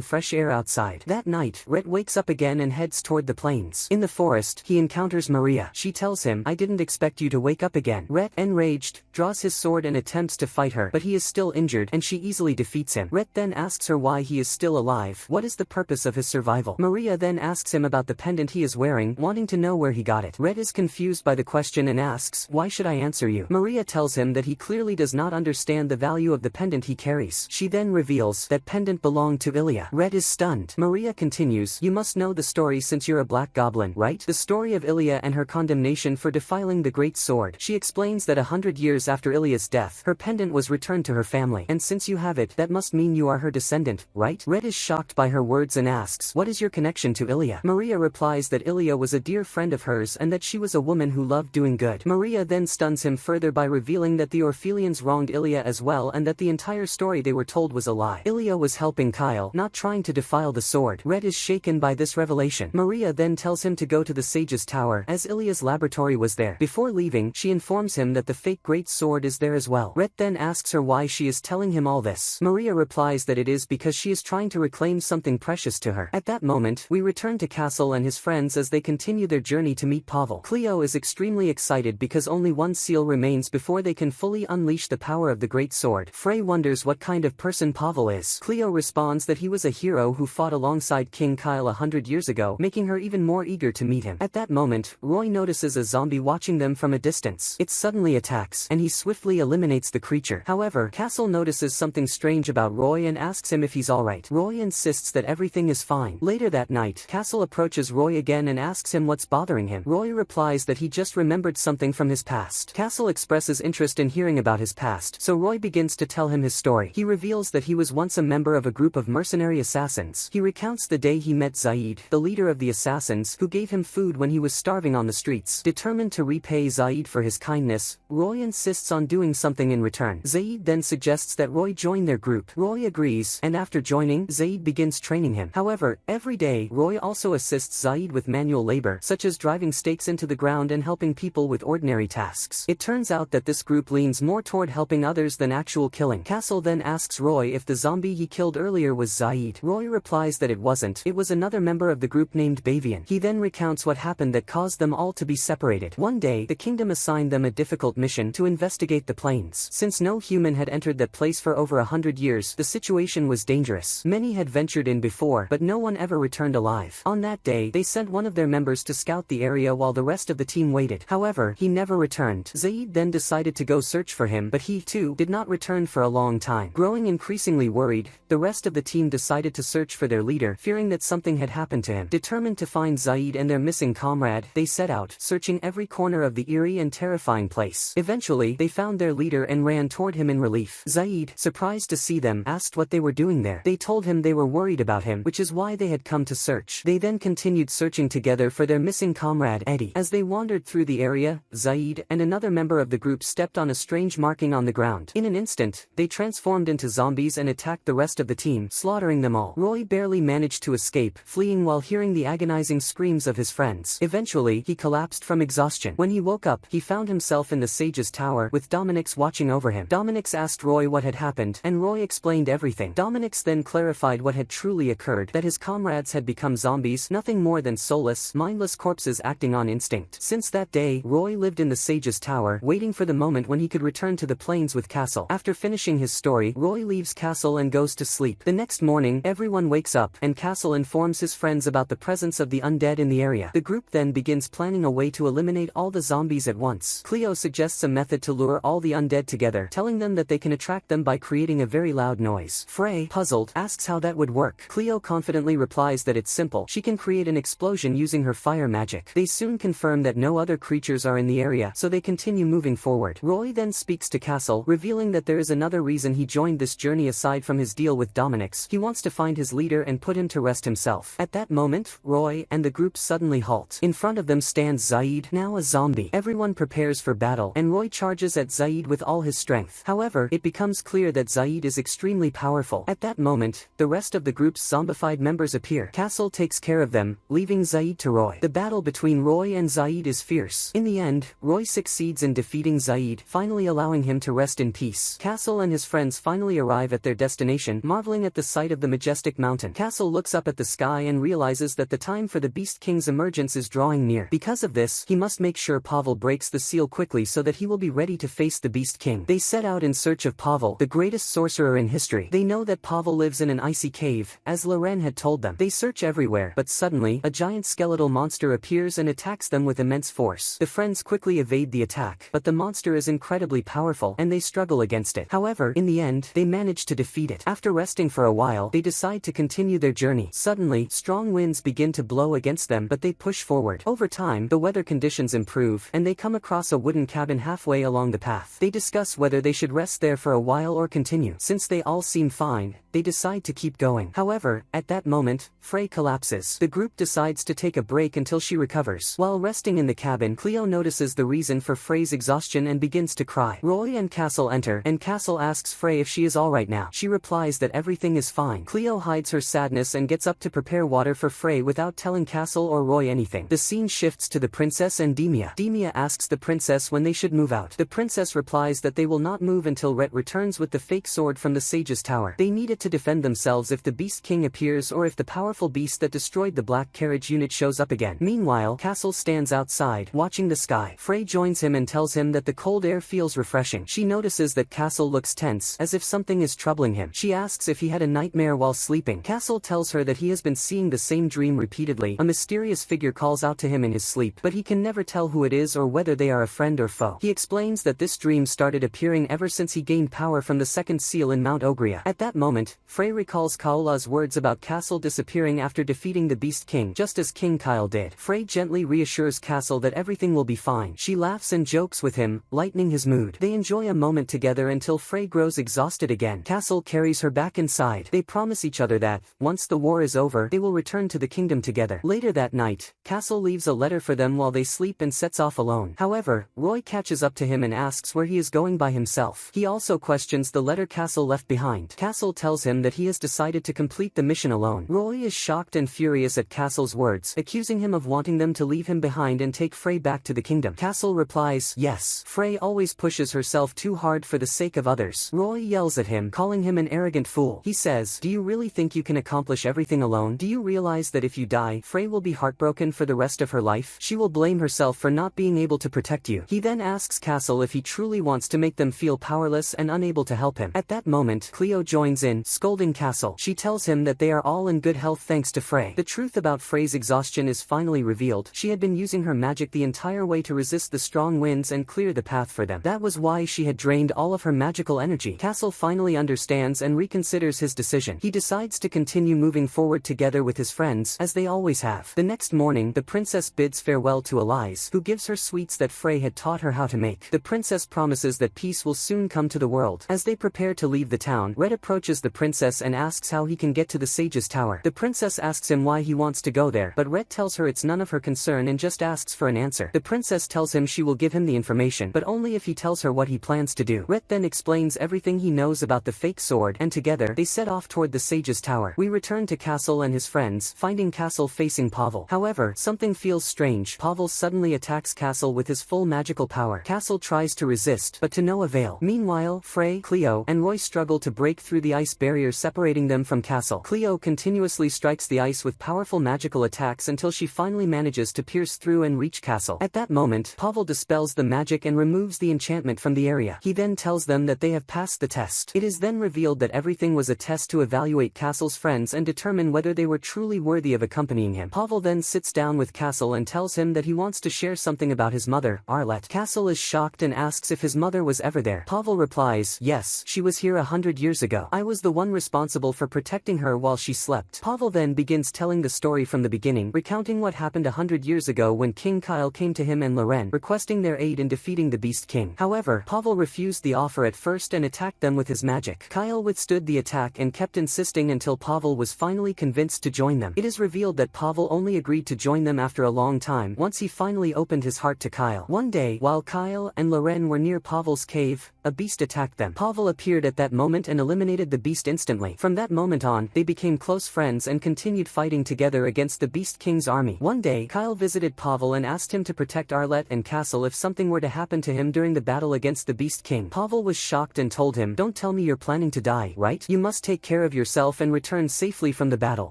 fresh air outside. That night, Rhett wakes up again and heads toward the plains. In the forest, he encounters Maria. She tells him, "I didn't expect you to wake up again." Rhett, enraged, draws his sword and attempts to fight her, but he is still injured and she easily defeats him. Rhett then asks her why he is still alive. What is the purpose of his survival? Maria then asks him about the pendant he is wearing, wanting to know where he got it. Rhett is confused by the question and asks, "Why should I answer you?" Maria tells him that he clearly does not understand the value of the pendant he carries. She then reveals that pendant belonged to Ilya. Rhett is stunned. Maria continues, "You must know the story since you're a black goblin, right? The story of Ilya and her condemnation for defiling the great sword." She explains that 100 years after Ilya's death, her pendant was returned to her family, and since you have it, that must mean you are her descendant, right? Rhett is shocked by her words and asks, "What is your connection to Ilya?" Maria replies that Ilya was a dear friend of hers and that she was a woman who loved doing good. Maria then stuns him further by revealing that the Orphelians wronged Ilya as well and that the entire story they were told was a lie. Ilya was helping Kyle, not trying to defile the sword. Rhett is shaken by this revelation. Maria then tells him to go to the Sage's Tower, as Ilya's laboratory was there. Before leaving, she informs him that the fake great sword is there as well. Rhett then asks her why she is telling him all this. Maria replies that it is because she is trying to reclaim something precious to her. At that moment, we return to Castle and his friends as they continue their journey to meet Pavel. Cleo is extremely excited because only one seal remains before they can fully unleash the power of the great sword. Frey wonders what kind of person Pavel is. Cleo responds that he was a hero who fought alongside King Kyle 100 years ago, making her even more eager to meet him. At that moment, Roy notices a zombie watching them from a distance. It suddenly attacks, and he swiftly eliminates the creature. However, Castle notices something strange about Roy and asks him if he's alright. Roy insists that everything is fine. Later that night, Castle approaches Roy again and asks him what's bothering him. Roy replies that he just remembered something from his past. Castle expresses interest in hearing about his past, so Roy begins to tell him his story. He reveals that he was once a member of a group of mercenary assassins. He recounts the day he met Zaid, the leader of the assassins, who gave him food when he was starving on the streets. Determined to repay Zaid for his kindness, Roy insists on doing something in return. Zaid then suggests that Roy join their group. Roy agrees, and after joining, Zaid begins training him. However, every day, Roy also assists Zaid with manual labor, such as driving stakes into the ground and helping people with ordinary tasks. It turns out that this group leans more toward helping others than actual killing. Castle then asks Roy if the zombie he killed earlier was Zaid. Roy replies that it wasn't. It was another member of the group named Bavian. He then recounts what happened that caused them all to be separated. One day, the kingdom assigned them a difficult mission to investigate the plains. Since no human had entered that place for over 100 years, the situation was dangerous. Many had ventured in before, but no one ever returned alive. On that day, they sent one of their members to scout the area while the rest of the team waited. However, he never returned. Zaid then decided to go search for him, but he, too, did not return for a long time. Growing increasingly worried, the rest of the team decided to search for their leader, fearing that something had happened to him. Determined to find Zaid and their missing comrade, they set out, searching every corner of the eerie and terrifying place. Eventually, they found their leader and ran toward him in relief. Zaid, surprised to see them, asked what they were doing there. They told him they were worried about him, which is why they had come to search. They then continued searching together for their missing comrade, Eddie. As they wandered through the area, Zaid and another member of the group stepped on a strange marking on the ground. In an instant, they transformed into zombies and attacked the rest of the team, slaughtering them all. Roy barely managed to escape, fleeing while hearing the agonizing screams of his friends. Eventually, he collapsed from exhaustion. When he woke up, he found himself in the sage's tower, with Dominix watching over him. Dominix asked Roy what had happened, and Roy explained everything. Dominix then clarified what had truly occurred, that his comrades had become zombies, nothing more than soulless, mindless corpses acting on instinct. Since that day, Roy lived in the sage's tower, waiting for the moment when he could return to the plains with Castle. After finishing his story, Roy leaves Castle and goes to sleep. The next morning, everyone wakes up, and Castle informs his friends about the presence of the undead in the area. The group then begins planning a way to eliminate all the zombies at once. Cleo suggests a method to lure all the undead together, telling them that they can attract them by creating a very loud noise. Frey, puzzled, asks how that would work. Cleo confidently replies that it's simple. She can create an explosion using her fire magic. They soon confirm that no other creatures are in the area, so they continue moving forward. Roy then speaks to Castle, revealing that there is another reason he joined this journey aside from his deal with Dominix. He wants to find his leader and put him to rest himself. At that moment, Roy and the group suddenly halt. In front of them stands Zaid, now a zombie. Everyone prepares for battle, and Roy charges at Zaid with all his strength. However, it becomes clear that Zaid is extremely powerful. At that moment, the rest of the group's zombified members appear. Castle takes care of them, leaving Zaid to Roy. The battle between Roy and Zaid is fierce. In the end, Roy succeeds in defeating Zaid, finally allowing him to rest in peace. Castle and his friends finally arrive at their destination, marveling at the sight of the majestic mountain. Castle looks up at the sky and realizes that the time for the Beast King's emergence is drawing near. Because of this, he must make sure Pavel breaks the seal quickly so that he will be ready to face the Beast King. They set out in search of Pavel, the greatest sorcerer in history. They know that Pavel lives in an icy cave, as Loren had told them. They search everywhere, but suddenly, a giant skeletal monster appears and attacks them with immense force. The friends quickly evade the attack, but the monster is incredibly powerful, and they struggle against it. However, in the end, they manage to defeat it. After resting for a while, they decide to continue their journey. Suddenly, strong winds begin to blow against them, but they push forward. Over time, the weather conditions improve, and they come across a wooden cabin halfway along the path. They discuss whether they should rest there for a while or continue. Since they all seem fine, they decide to keep going. However, at that moment, Frey collapses. The group decides to take a break until she recovers. While resting in the cabin, Cleo notices the reason for Frey's exhaustion and begins to cry. Roy and Castle enter, and Castle asks Frey if she is alright now. She replies that everything is fine. Cleo hides her sadness and gets up to prepare water for Frey without telling Castle or Roy anything. The scene shifts to the princess and Demia. Demia asks the princess when they should move out. The princess replies that they will not move until Rhett returns with the fake sword from the sage's tower. They need it to defend themselves if the Beast King appears or if the powerful beast that destroyed the Black Carriage unit shows up again. Meanwhile, Castle stands outside, watching the sky. Frey joins him and tells him that the cold air feels refreshing. She notices that Castle looks tense, as if something is troubling him. She asks if he had a nightmare while sleeping. Castle tells her that he has been seeing the same dream repeatedly. A mysterious figure calls out to him in his sleep, but he can never tell who it is or whether they are a friend or foe. He explains that this dream started appearing ever since he gained power from the second seal in Mount Ogria. At that moment, Frey recalls Kaola's words about Castle disappearing after defeating the Beast King, just as King Kyle did. Frey gently reassures Castle that everything will be fine. She laughs and jokes with him, lightening his mood. They enjoy a moment together until Frey grows exhausted again. Castle carries her back inside. They promise each other that, once the war is over, they will return to the kingdom together. Later that night, Castle leaves a letter for them while they sleep and sets off alone. However, Roy catches up to him and asks where he is going by himself. He also questions the letter Castle left behind. Castle tells him that he has decided to complete the mission alone. Roy is shocked and furious at Castle's words, accusing him of wanting them to leave him behind and take Frey back to the kingdom. Castle replies, yes. Frey always pushes herself too hard for the sake of others. Roy yells at him, calling him an arrogant fool. He says, do you really think you can accomplish everything alone? Do you realize that if you die, Frey will be heartbroken for the rest of her life? She will blame herself for not being able to protect you. He then asks Castle if he truly wants to make them feel powerless and unable to help him. At that moment, Cleo joins in, scolding Castle. She tells him that they are all in good health thanks to Frey. The truth about Frey's exhaustion is finally revealed. She had been using her magic the entire way to resist the strong winds and clear the path for them. That was why she had drained all of her magical energy. Castle finally understands and reconsiders his decision. He decides to continue moving forward together with his friends, as they always have. The next morning, the princess bids farewell to Elise, who gives her sweets that Frey had taught her how to make. The princess promises that peace will soon come to the world. As they prepare to leave the town, Red approaches the princess and asks how he can get to the sage's tower. The princess asks him why he wants to go there, but Ret tells her it's none of her concern and just asks for an answer. The princess tells him she will give him the information, but only if he tells her what he plans to do. Ret then explains everything he knows about the fake sword, and together, they set off toward the sage's tower. We return to Castle and his friends, finding Castle facing Pavel. However, something feels strange. Pavel suddenly attacks Castle with his full magical power. Castle tries to resist, but to no avail. Meanwhile, Frey, Cleo, and Roy struggle to break through the ice barrier separating them from Castle. Cleo continuously strikes the ice with powerful magical attacks until she finally manages to pierce through and reach Castle. At that moment, Pavel dispels the magic and removes the enchantment from the area. He then tells them that they have passed the test. It is then revealed that everything was a test to evaluate Castle's friends and determine whether they were truly worthy of accompanying him. Pavel then sits down with Castle and tells him that he wants to share something about his mother, Arlette. Castle is shocked and asks if his mother was ever there. Pavel replies, yes, she was here 100 years ago. I was the one responsible for protecting her while she slept. Pavel then begins telling the story from the beginning, recounting what happened 100 years ago when King Kyle came to him and Loren, requesting their aid in defeating the Beast King. However, Pavel refused the offer at first and attacked them with his magic. Kyle withstood the attack and kept insisting until Pavel was finally convinced to join them. It is revealed that Pavel only agreed to join them after a long time, once he finally opened his heart to Kyle. One day, while Kyle and Loren were near Pavel's cave, a beast attacked them. Pavel appeared at that moment and eliminated the beast instantly. From that moment on, they became close friends and continued fighting together against the Beast King's army. One day, Kyle visited Pavel and asked him to protect Arlette and Castle if something were to happen to him during the battle against the Beast King. Pavel was shocked and told him, don't tell me you're planning to die, right? You must take care of yourself and return safely from the battle.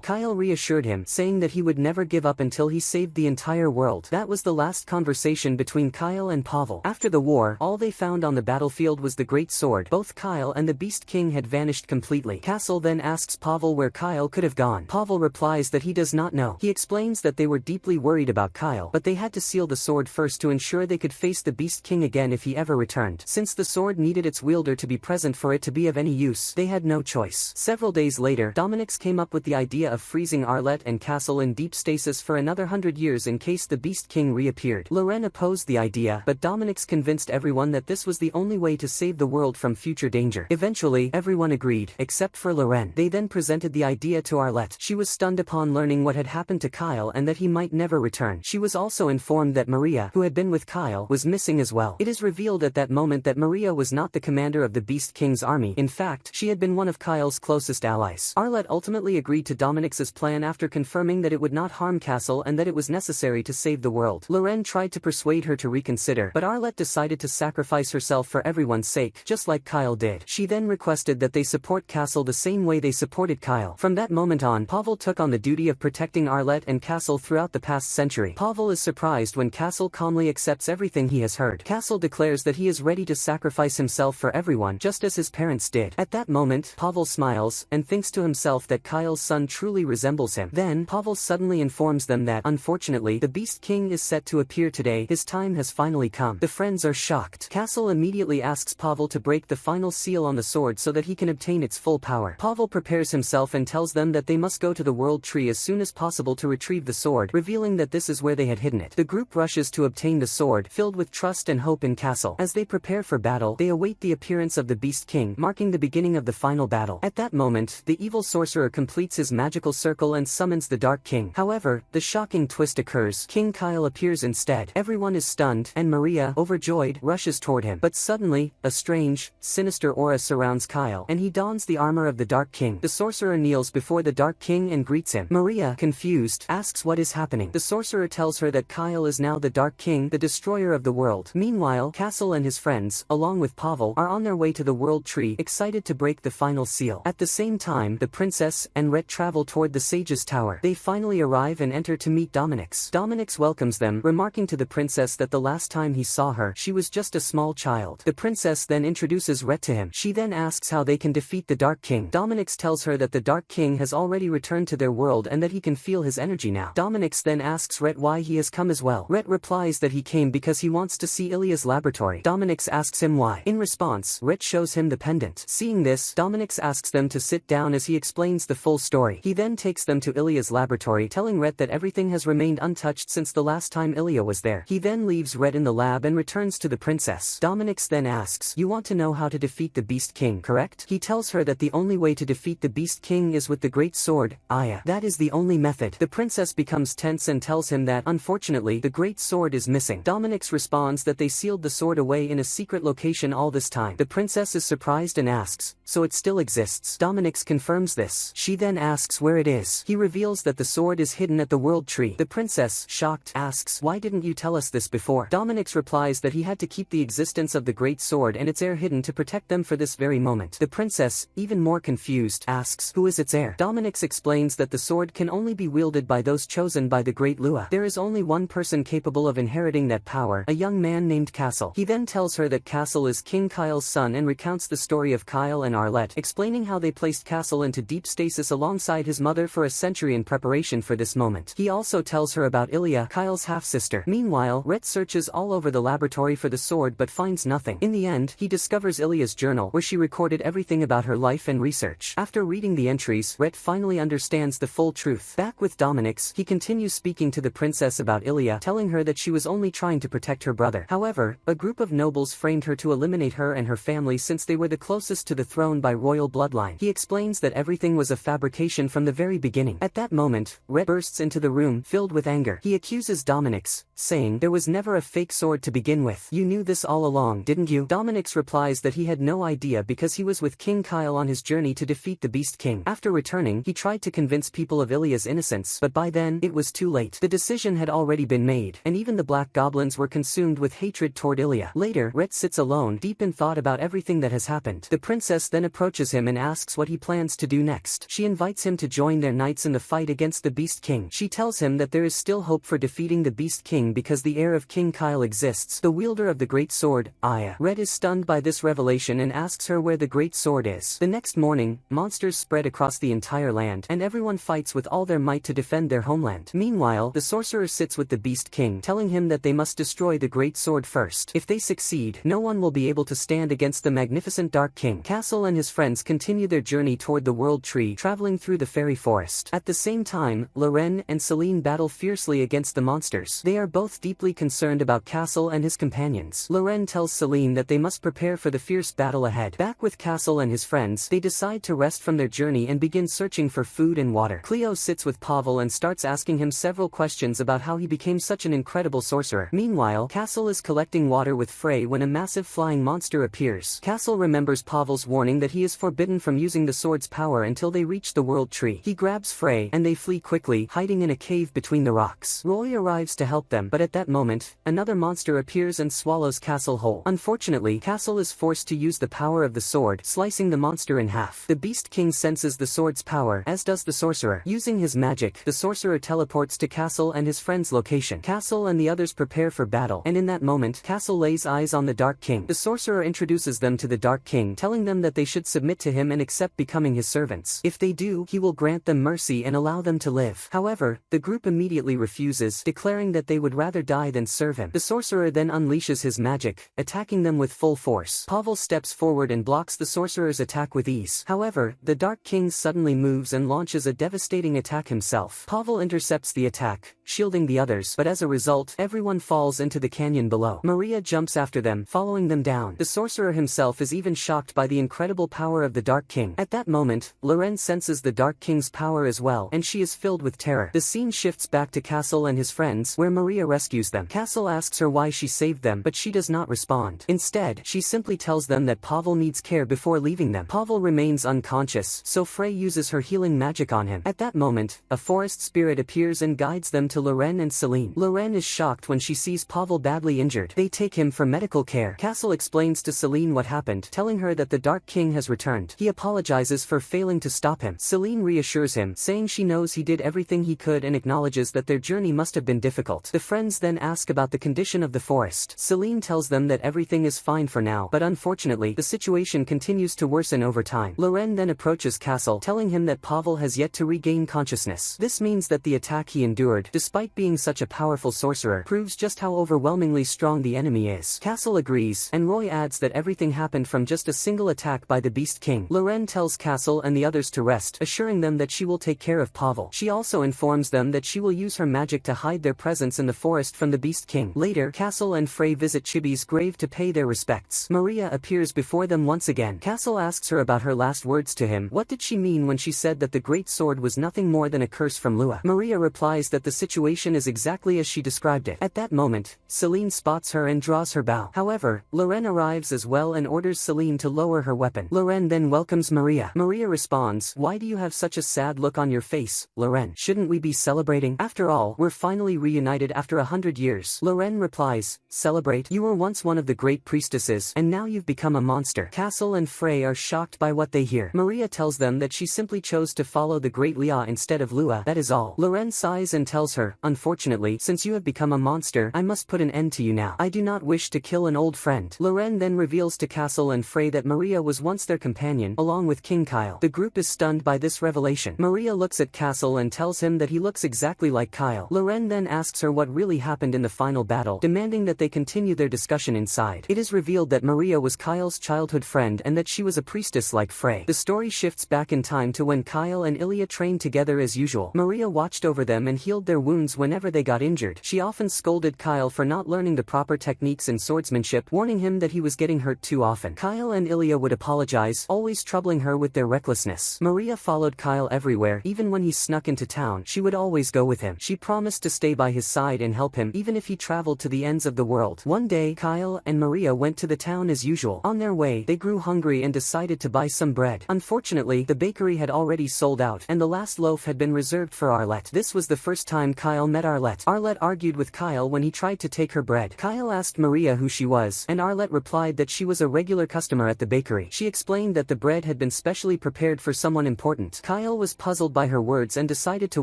Kyle reassured him, saying that he would never give up until he saved the entire world. That was the last conversation between Kyle and Pavel. After the war, all they found on the battlefield was the great sword. Both Kyle and the Beast King had vanished completely. Castle then asks Pavel where Kyle could have gone. Pavel replies that he does not know. He explains that they were deeply worried about Kyle, but they had to seal the sword first to ensure they could face the Beast King again if he ever returned. Since the sword needed its wielder to be present for it to be of any use, they had no choice. Several days later, Dominix came up with the idea of freezing Arlette and Castle in deep stasis for another 100 years in case the Beast King reappeared. Loren opposed the idea, but Dominix convinced everyone that this was the only way to save the world from future danger. Eventually, everyone agreed, except for Loren. They then presented the idea to Arlette. She was stunned upon learning what had happened to Kyle and that he might never return. She was also informed that Maria, who had been with Kyle, was missing as well. It is revealed at that moment that Maria was not the commander of the Beast King's army. In fact, she had been one of Kyle's closest allies. Arlette ultimately agreed to Dominix's plan after confirming that it would not harm Castle and that it was necessary to save the world. Loren tried to persuade her to reconsider, but Arlette decided to sacrifice herself for everyone's sake, just like Kyle did. She then requested that they support Castle the same way they supported Kyle. From that moment on, Pavel took on the duty of protecting Arlette and Castle throughout the past century. Pavel is surprised when Castle calmly accepts everything he has heard. Castle declares that he is ready to sacrifice himself for everyone, just as his parents did. At that moment, Pavel smiles, and thinks to himself that Kyle's son truly resembles him. Then, Pavel suddenly informs them that, unfortunately, the Beast King is set to appear today. His time has finally come. The friends are shocked. Castle immediately asks Pavel to break the final seal on the sword so that he can obtain its full power. Pavel prepares himself and tells them that they must go to the World Tree as soon as possible to retrieve the sword, revealing that this is where they had hidden it. The group rushes to obtain the sword, filled with trust and hope in Castle. As they prepare for battle, they await the appearance of the Beast King, marking the beginning of the final battle. At that moment, the evil sorcerer completes his magical circle and summons the Dark King. However, the shocking twist occurs. King Kyle appears instead. Everyone is stunned, and Maria, overjoyed, rushes toward him. But suddenly, a strange, sinister aura surrounds Kyle, and he dons the armor of the Dark King. The sorcerer kneels before the Dark King and greets him. Maria, confused, asks what is happening. The sorcerer tells her that Kyle is now the Dark King, the destroyer of the world. Meanwhile, Castle and his friends, along with Pavel, are on their way to the World Tree, excited to break the final seal. At the same time, the princess and Ret travel toward the sage's tower. They finally arrive and enter to meet Dominix. Dominix welcomes them, remarking to the princess that the last time he saw her, she was just a small child. The princess then introduces Ret to him. She then asks how they can defeat the Dark King. Dominix tells her that the Dark King has already returned to their world and that he can feel his energy now. Dominix then asks Ret why he has come as well. Ret replies that he came because he wants to see Ilya's laboratory. Dominix asks him why. In response, Ret shows him the pendant. Seeing this, Dominix asks them to sit down as he explains the full story. He then takes them to Ilya's laboratory, telling Ret that everything has remained untouched since the last time Ilya was there. He then leaves Ret in the lab and returns to the princess. Dominix then asks asks, "You want to know how to defeat the Beast King, correct?" He tells her that the only way to defeat the Beast King is with the great sword, Aya. That is the only method. The princess becomes tense and tells him that, unfortunately, the great sword is missing. Dominic's responds that they sealed the sword away in a secret location all this time. The princess is surprised and asks, "So it still exists?" Dominic's confirms this. She then asks where it is. He reveals that the sword is hidden at the world tree. The princess, shocked, asks, "Why didn't you tell us this before?" Dominic's replies that he had to keep the existence of the great sword and its heir hidden to protect them for this very moment. The princess, even more confused, asks, "Who is its heir?" Dominic's explains that the sword can only be wielded by those chosen by the great Lua. There is only one person capable of inheriting that power, a young man named Castle. He then tells her that Castle is King Kyle's son and recounts the story of Kyle and Arlette, explaining how they placed Castle into deep stasis alongside his mother for a century in preparation for this moment. He also tells her about Ilya, Kyle's half-sister. Meanwhile, Rhett searches all over the laboratory for the sword but finds nothing. In the end, he discovers Ilya's journal, where she recorded everything about her life and research. After reading the entries, Rhett finally understands the full truth. Back with Dominic's, he continues speaking to the princess about Ilya, telling her that she was only trying to protect her brother. However, a group of nobles framed her to eliminate her and her family since they were the closest to the throne by royal bloodline. He explains that everything was a fabrication from the very beginning. At that moment, Rhett bursts into the room, filled with anger. He accuses Dominic's, saying, "There was never a fake sword to begin with. You knew this all along, didn't you?" Dominic's replies that he had no idea because he was with King Kyle on his journey to defeat the Beast King. After returning, he tried to convince people of Ilya's innocence, but by then, it was too late. The decision had already been made, and even the black goblins were consumed with hatred toward Ilya. Later, Rhett sits alone, deep in thought about everything that has happened. The princess then approaches him and asks what he plans to do next. She invites him to join their knights in the fight against the Beast King. She tells him that there is still hope for defeating the Beast King because the heir of King Kyle exists, the wielder of the great sword, Aya. Rhett is stunned by this revelation and asks her where the great sword is. The next morning, monsters spread across the entire land, and everyone fights with all their might to defend their homeland. Meanwhile, the sorcerer sits with the Beast King, telling him that they must destroy the great sword first. If they succeed, no one will be able to stand against the magnificent Dark King. Castle and his friends continue their journey toward the world tree, traveling through the fairy forest. At the same time, Loren and Celine battle fiercely against the monsters. They are both deeply concerned about Castle and his companions. Loren tells Celine that they must prepare for the fierce battle ahead. Back with Castle and his friends, they decide to rest from their journey and begin searching for food and water. Cleo sits with Pavel and starts asking him several questions about how he became such an incredible sorcerer. Meanwhile, Castle is collecting water with Frey when a massive flying monster appears. Castle remembers Pavel's warning that he is forbidden from using the sword's power until they reach the world tree. He grabs Frey, and they flee quickly, hiding in a cave between the rocks. Roy arrives to help them, but at that moment, another monster appears and swallows Castle whole. Unfortunately, Castle is forced to use the power of the sword, slicing the monster in half. The Beast King senses the sword's power, as does the sorcerer. Using his magic, the sorcerer teleports to Castle and his friend's location. Castle and the others prepare for battle, and in that moment, Castle lays eyes on the Dark King. The sorcerer introduces them to the Dark King, telling them that they should submit to him and accept becoming his servants. If they do, he will grant them mercy and allow them to live. However, the group immediately refuses, declaring that they would rather die than serve him. The sorcerer then unleashes his magic, attacking them with full force. Pavel steps forward and blocks the sorcerer's attack with ease. However, the Dark King suddenly moves and launches a devastating attack himself. Pavel intercepts the attack, shielding the others, but as a result, everyone falls into the canyon below. Maria jumps after them, following them down. The sorcerer himself is even shocked by the incredible power of the Dark King. At that moment, Loren senses the Dark King's power as well, and she is filled with terror. The scene shifts back to Castle and his friends, where Maria rescues them. Castle asks her why she saved them, but she does not respond. Instead, she simply tells them that Pavel needs care before leaving them. Pavel remains unconscious, so Frey uses her healing magic on him. At that moment, a forest spirit appears and guides them to Loren and Celine. Loren is shocked when she sees Pavel badly injured. They take him for medical care. Castle explains to Celine what happened, telling her that the Dark King has returned. He apologizes for failing to stop him. Celine reassures him, saying she knows he did everything he could and acknowledges that their journey must have been difficult. The friends then ask about the condition of the forest. Celine tells them that everything is fine for now, but unfortunately, the situation continues to worsen over time. Loren then approaches Castle, telling him that Pavel has yet to regain consciousness. This means that the attack he endured, despite being such a powerful sorcerer, proves just how overwhelmingly strong the enemy is. Castle agrees, and Roy adds that everything happened from just a single attack by the Beast King. Loren tells Castle and the others to rest, assuring them that she will take care of Pavel. She also informs them that she will use her magic to hide their presence in the forest from the Beast King. Later, Castle and Frey visit Chibi's grave to pay their respects. expects. Maria appears before them once again. Castle asks her about her last words to him. What did she mean when she said that the great sword was nothing more than a curse from Lua? Maria replies that the situation is exactly as she described it. At that moment, Celine spots her and draws her bow. However, Loren arrives as well and orders Celine to lower her weapon. Loren then welcomes Maria. Maria responds, "Why do you have such a sad look on your face, Loren? Shouldn't we be celebrating? After all, we're finally reunited after 100 years. Loren replies, "Celebrate? You were once one of the great priestesses, and now you've become a monster." Castle and Frey are shocked by what they hear. Maria tells them that she simply chose to follow the great Lia instead of Lua, that is all. Loren sighs and tells her, "Unfortunately, since you have become a monster, I must put an end to you now. I do not wish to kill an old friend." Loren then reveals to Castle and Frey that Maria was once their companion, along with King Kyle. The group is stunned by this revelation. Maria looks at Castle and tells him that he looks exactly like Kyle. Loren then asks her what really happened in the final battle, demanding that they continue their discussion inside. It is revealed that Maria was Kyle's childhood friend and that she was a priestess like Frey. The story shifts back in time to when Kyle and Ilya trained together as usual. Maria watched over them and healed their wounds whenever they got injured. She often scolded Kyle for not learning the proper techniques in swordsmanship, warning him that he was getting hurt too often. Kyle and Ilya would apologize, always troubling her with their recklessness. Maria followed Kyle everywhere. Even when he snuck into town, she would always go with him. She promised to stay by his side and help him, even if he traveled to the ends of the world. One day, Kyle and Maria went to the town as usual. On their way, they grew hungry and decided to buy some bread. Unfortunately, the bakery had already sold out, and the last loaf had been reserved for Arlette. This was the first time Kyle met Arlette. Arlette argued with Kyle when he tried to take her bread. Kyle asked Maria who she was, and Arlette replied that she was a regular customer at the bakery. She explained that the bread had been specially prepared for someone important. Kyle was puzzled by her words and decided to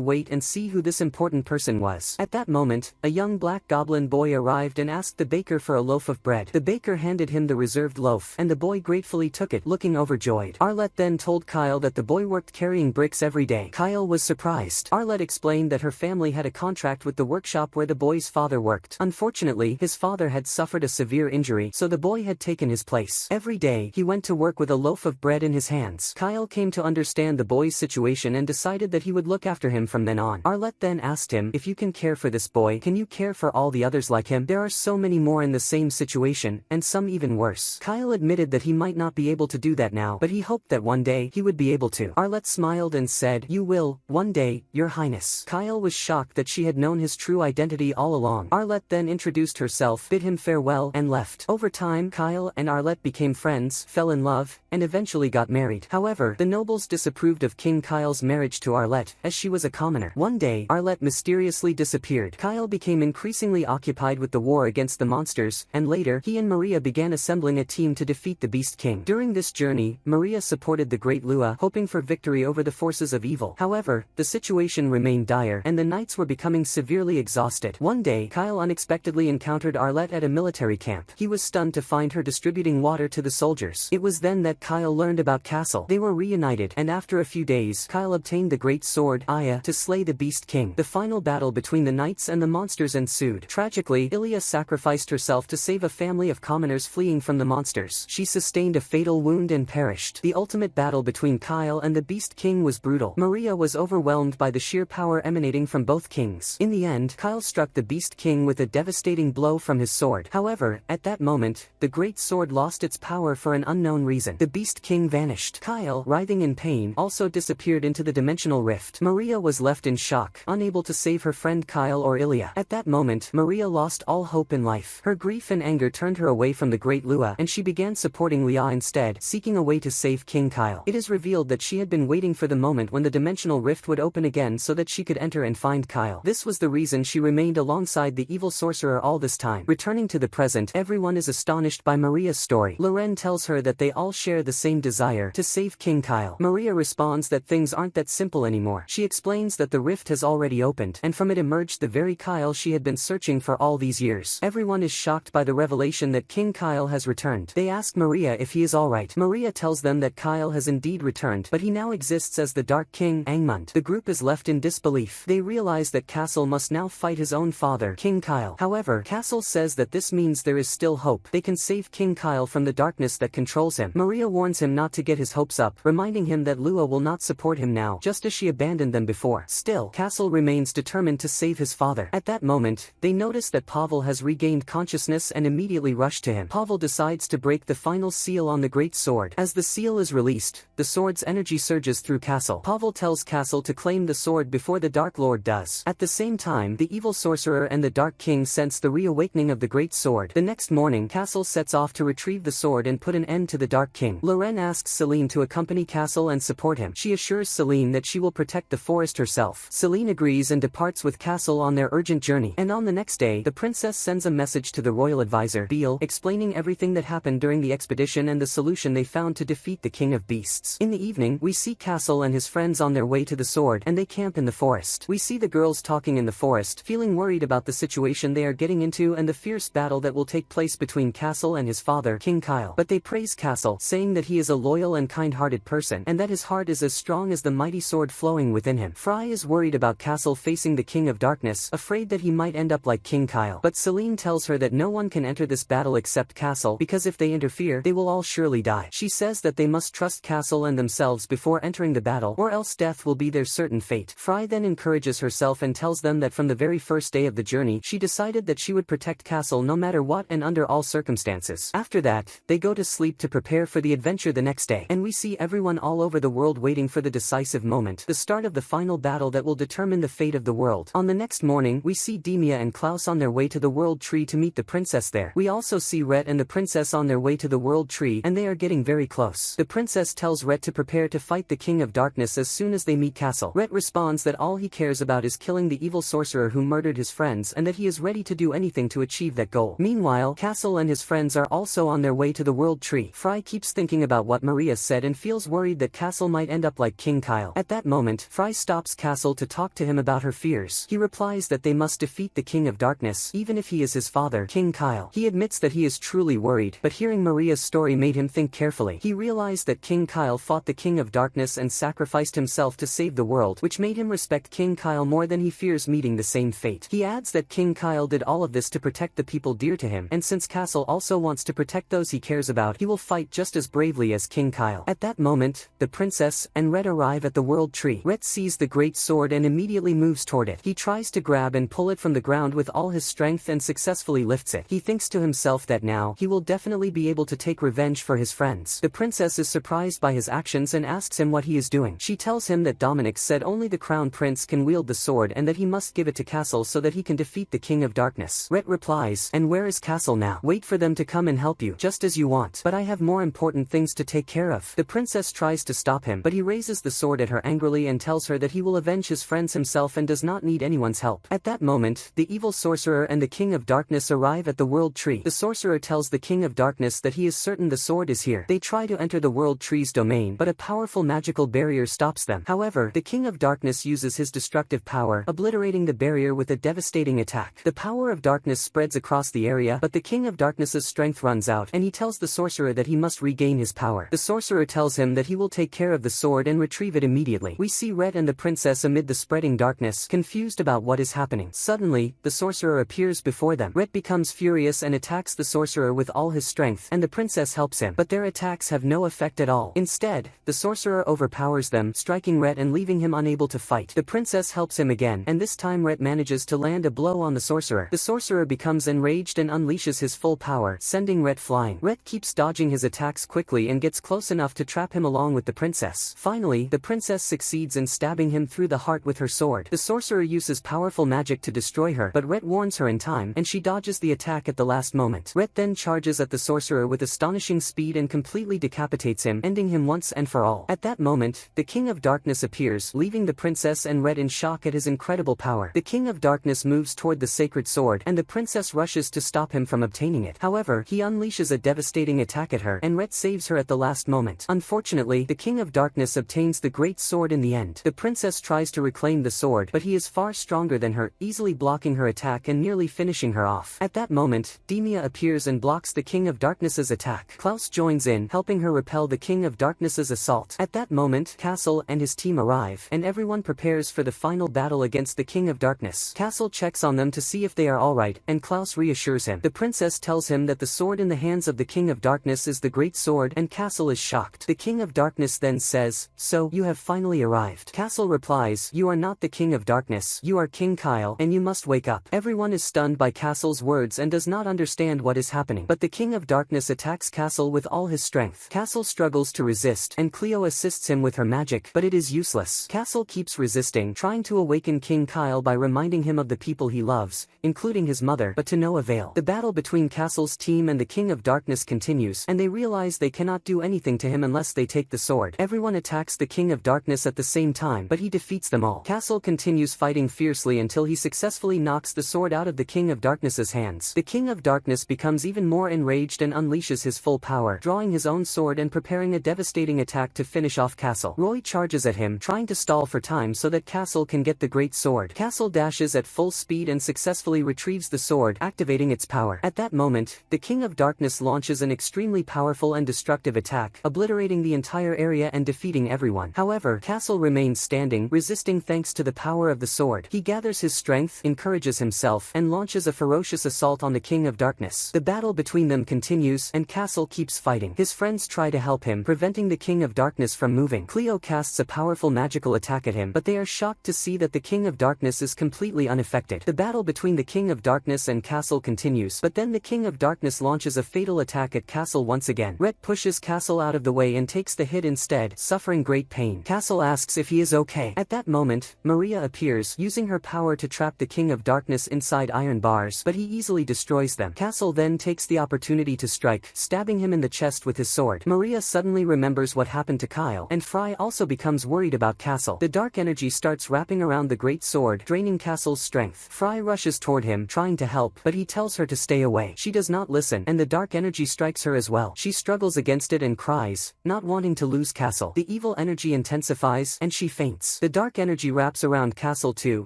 wait and see who this important person was. At that moment, a young black goblin boy arrived and asked the baker for a loaf of bread. The baker handed him the reserved loaf, and the boy gratefully took it, looking overjoyed. Arlette then told Kyle that the boy worked carrying bricks every day. Kyle was surprised. Arlette explained that her family had a contract with the workshop where the boy's father worked. Unfortunately, his father had suffered a severe injury, so the boy had taken his place. Every day, he went to work with a loaf of bread in his hands. Kyle came to understand the boy's situation and decided that he would look after him from then on. Arlette then asked him, "If you can care for this boy, can you care for all the others like him? There are so many more in the same situation, and some even worse." Kyle admitted that he might not be able to do that now, but he hoped that one day, he would be able to. Arlette smiled and said, "You will, one day, Your Highness." Kyle was shocked that she had known his true identity all along. Arlette then introduced herself, bid him farewell, and left. Over time, Kyle and Arlette became friends, fell in love, and eventually got married. However, the nobles disapproved of King Kyle's marriage to Arlette, as she was a commoner. One day, Arlette mysteriously disappeared. Kyle became increasingly occupied with the war against the monsters, and later, he and Maria began assembling a team to defeat the Beast King. During this journey, Maria supported the Great Lua, hoping for victory over the forces of evil. However, the situation remained dire, and the knights were becoming severely exhausted. One day, Kyle unexpectedly encountered Arlette at a military camp. He was stunned to find her distributing water to the soldiers. It was then that Kyle learned about Castle. They were reunited, and after a few days, Kyle obtained the great sword, Aya, to slay the Beast King. The final battle between the knights and the monsters ensued. Tragically, Ilya sacrificed herself to save a family of commoners fleeing from the monsters. She sustained a fatal wound and perished. The ultimate battle between Kyle and the Beast King was brutal. Maria was overwhelmed by the sheer power emanating from both kings. In the end, Kyle struck the Beast King with a devastating blow from his sword. However, at that moment, the great sword lost its power for an unknown reason. The Beast King vanished. Kyle, writhing in pain, also disappeared into the dimensional rift. Maria was left in shock, unable to save her friend Kyle or Ilya. At that moment, Maria lost all hope in life. Her grief and anger turned her away from the Great Lua, and she began supporting Lia instead, seeking a way to save King Kyle. It is revealed that she had been waiting for the moment when the dimensional rift would open again so that she could enter and find Kyle. This was the reason she remained alongside the evil sorcerer all this time. Returning to the present, everyone is astonished by Maria's story. Loren tells her that they all share the same desire to save King Kyle. Maria responds that things aren't that simple anymore. She explains that the rift has already opened, and from it emerged the very Kyle she had been searching for all these years. Everyone is shocked by the revelation that King Kyle has returned. They ask Maria if he is alright. Maria tells them that Kyle has indeed returned, but he now exists as the Dark King, Angmund. The group is left in disbelief. They realize that Castle must now fight his own father, King Kyle. However, Castle says that this means there is still hope. They can save King Kyle from the darkness that controls him. Maria warns him not to get his hopes up, reminding him that Lua will not support him now, just as she abandoned them before. Still, Castle remains determined to save his father. At that moment, they notice that Pavel has regained consciousness and immediately rush to him. him. Pavel decides to break the final seal on the great sword. As the seal is released, the sword's energy surges through Castle. Pavel tells Castle to claim the sword before the Dark Lord does. At the same time, the evil sorcerer and the Dark King sense the reawakening of the great sword. The next morning, Castle sets off to retrieve the sword and put an end to the Dark King. Loren asks Celine to accompany Castle and support him. She assures Celine that she will protect the forest herself. Celine agrees and departs with Castle on their urgent journey. And on the next day, the princess sends a message to the royal advisor, Beale, explaining everything that happened during the expedition and the solution they found to defeat the King of Beasts. In the evening, we see Castle and his friends on their way to the sword, and they camp in the forest. We see the girls talking in the forest, feeling worried about the situation they are getting into and the fierce battle that will take place between Castle and his father, King Kyle. But they praise Castle, saying that he is a loyal and kind-hearted person, and that his heart is as strong as the mighty sword flowing within him. Fry is worried about Castle facing the King of Darkness, afraid that he might end up like King Kyle. But Celine tells her that no one can enter this battle except Castle, because if they interfere, they will all surely die. She says that they must trust Castle and themselves before entering the battle, or else death will be their certain fate. Fry then encourages herself and tells them that from the very first day of the journey, she decided that she would protect Castle no matter what and under all circumstances. After that, they go to sleep to prepare for the adventure the next day, and we see everyone all over the world waiting for the decisive moment, the start of the final battle that will determine the fate of the world. On the next morning, we see Demia and Klaus on their way to the World Tree to meet the princess there. We also see Rhett and the princess on their way to the World Tree, and they are getting very close. The princess tells Rhett to prepare to fight the King of Darkness as soon as they meet Castle. Rhett responds that all he cares about is killing the evil sorcerer who murdered his friends and that he is ready to do anything to achieve that goal. Meanwhile, Castle and his friends are also on their way to the World Tree. Fry keeps thinking about what Maria said and feels worried that Castle might end up like King Kyle. At that moment, Fry stops Castle to talk to him about her fears. He replies that they must defeat the King of Darkness, even if he is his father, King Kyle. He admits that he is truly worried, but hearing Maria's story made him think carefully. He realized that King Kyle fought the King of Darkness and sacrificed himself to save the world, which made him respect King Kyle more than he fears meeting the same fate. He adds that King Kyle did all of this to protect the people dear to him, and since Castle also wants to protect those he cares about, he will fight just as bravely as King Kyle. At that moment, the princess and Rhett arrive at the World Tree. Rhett sees the great sword and immediately moves toward it. He tries to grab and pull it from the ground with all his strength and successfully lifts it. He thinks to himself that now, he will definitely be able to take revenge for his friends. The princess is surprised by his actions and asks him what he is doing. She tells him that Dominic said only the crown prince can wield the sword and that he must give it to Castle so that he can defeat the King of Darkness. Rhett replies, "And where is Castle now? Wait for them to come and help you, just as you want. But I have more important things to take care of." The princess tries to stop him, but he raises the sword at her angrily and tells her that he will avenge his friends himself and does not need anyone's help. At that moment, the evil sorcerer and the King of Darkness arrive at the World Tree. The sorcerer tells the King of Darkness that he is certain the sword is here. They try to enter the World Tree's domain, but a powerful magical barrier stops them. However, the King of Darkness uses his destructive power, obliterating the barrier with a devastating attack. The power of darkness spreads across the area, but the King of Darkness's strength runs out, and he tells the sorcerer that he must regain his power. The sorcerer tells him that he will take care of the sword and retrieve it immediately. We see Rhett and the princess amid the spreading darkness, confused about what is happening. Suddenly, the sorcerer appears before them. Rhett becomes furious and attacks the sorcerer with all his strength, and the princess helps him, but their attacks have no effect at all. Instead, the sorcerer overpowers them, striking Rhett and leaving him unable to fight. The princess helps him again, and this time Rhett manages to land a blow on the sorcerer. The sorcerer becomes enraged and unleashes his full power, sending Rhett flying. Rhett keeps dodging his attacks quickly and gets close enough to trap him along with the princess. Finally, the princess succeeds in stabbing him through the heart with her sword. The sorcerer uses powerful magic to destroy her, but Rhett warns her in time, and she dodges the attack at the last moment. Rhett then charges at the sorcerer with astonishing speed and completely decapitates him, ending him once and for all. At that moment, the King of Darkness appears, leaving the princess and Rhett in shock at his incredible power. The King of Darkness moves toward the sacred sword, and the princess rushes to stop him from obtaining it. However, he unleashes a devastating attack at her, and Rhett saves her at the last moment. Unfortunately, the King of Darkness obtains the great sword in the end. The princess tries to reclaim the sword, but he is far stronger than her, easily blocking her attack and nearly finishing her off. At that moment, Demia appears and blocks the King of Darkness's attack. Klaus joins in, helping her repel the King of Darkness's assault. At that moment, Castle and his team arrive, and everyone prepares for the final battle against the King of Darkness. Castle checks on them to see if they are alright, and Klaus reassures him. The princess tells him that the sword in the hands of the King of Darkness is the great sword, and Castle is shocked. The King of Darkness then says, "So, you have finally arrived." Castle replies, "You are not the King of Darkness, you are King Kyle, and you must wake up." Everyone is stunned by Castle's words and does not understand what is is happening. But the King of Darkness attacks Castle with all his strength. Castle struggles to resist, and Cleo assists him with her magic, but it is useless. Castle keeps resisting, trying to awaken King Kyle by reminding him of the people he loves, including his mother, but to no avail. The battle between Castle's team and the King of Darkness continues, and they realize they cannot do anything to him unless they take the sword. Everyone attacks the King of Darkness at the same time, but he defeats them all. Castle continues fighting fiercely until he successfully knocks the sword out of the King of Darkness's hands. The King of Darkness becomes even more enraged and unleashes his full power, drawing his own sword and preparing a devastating attack to finish off Castle. Roy charges at him, trying to stall for time so that Castle can get the great sword. Castle dashes at full speed and successfully retrieves the sword, activating its power. At that moment, the King of Darkness launches an extremely powerful and destructive attack, obliterating the entire area and defeating everyone. However, Castle remains standing, resisting thanks to the power of the sword. He gathers his strength, encourages himself, and launches a ferocious assault on the King of Darkness. The battle between them continues, and Castle keeps fighting. His friends try to help him, preventing the King of Darkness from moving. Cleo casts a powerful magical attack at him, but they are shocked to see that the King of Darkness is completely unaffected. The battle between the King of Darkness and Castle continues, but then the King of Darkness launches a fatal attack at Castle once again. Ret pushes Castle out of the way and takes the hit instead, suffering great pain. Castle asks if he is okay. At that moment, Maria appears, using her power to trap the King of Darkness inside iron bars, but he easily destroys them. Castle then takes the opportunity to strike, stabbing him in the chest with his sword. Maria suddenly remembers what happened to Kyle, and Fry also becomes worried about Castle. The dark energy starts wrapping around the great sword, draining Castle's strength. Fry rushes toward him, trying to help, but he tells her to stay away. She does not listen, and the dark energy strikes her as well. She struggles against it and cries, not wanting to lose Castle. The evil energy intensifies, and she faints. The dark energy wraps around Castle too,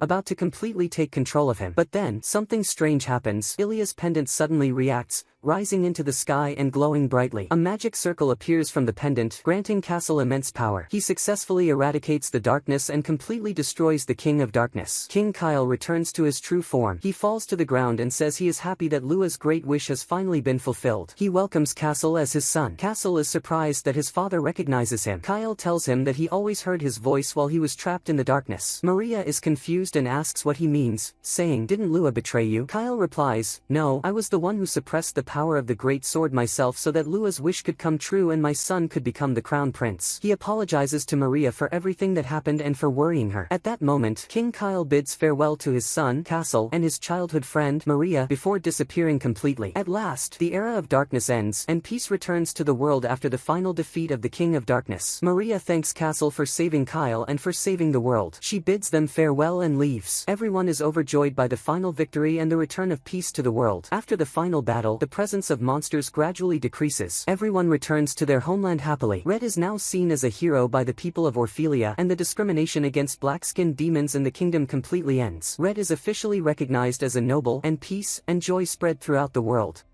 about to completely take control of him. But then, something strange happens. Ilia's pendant suddenly reacts, rising into the sky and glowing brightly. A magic circle appears from the pendant, granting Castle immense power. He successfully eradicates the darkness and completely destroys the King of Darkness. King Kyle returns to his true form. He falls to the ground and says he is happy that Lua's great wish has finally been fulfilled. He welcomes Castle as his son. Castle is surprised that his father recognizes him. Kyle tells him that he always heard his voice while he was trapped in the darkness. Maria is confused and asks what he means, saying, "Didn't Lua betray you?" Kyle replies, "No, I was the one who suppressed the power of the great sword myself so that Lua's wish could come true and my son could become the crown prince." He apologizes to Maria for everything that happened and for worrying her. At that moment, King Kyle bids farewell to his son, Castle, and his childhood friend, Maria, before disappearing completely. At last, the era of darkness ends, and peace returns to the world after the final defeat of the King of Darkness. Maria thanks Castle for saving Kyle and for saving the world. She bids them farewell and leaves. Everyone is overjoyed by the final victory and the return of peace to the world. After the final battle, the presence of monsters gradually decreases. Everyone returns to their homeland happily. Red is now seen as a hero by the people of Orphelia, and the discrimination against black-skinned demons in the kingdom completely ends. Red is officially recognized as a noble, and peace and joy spread throughout the world.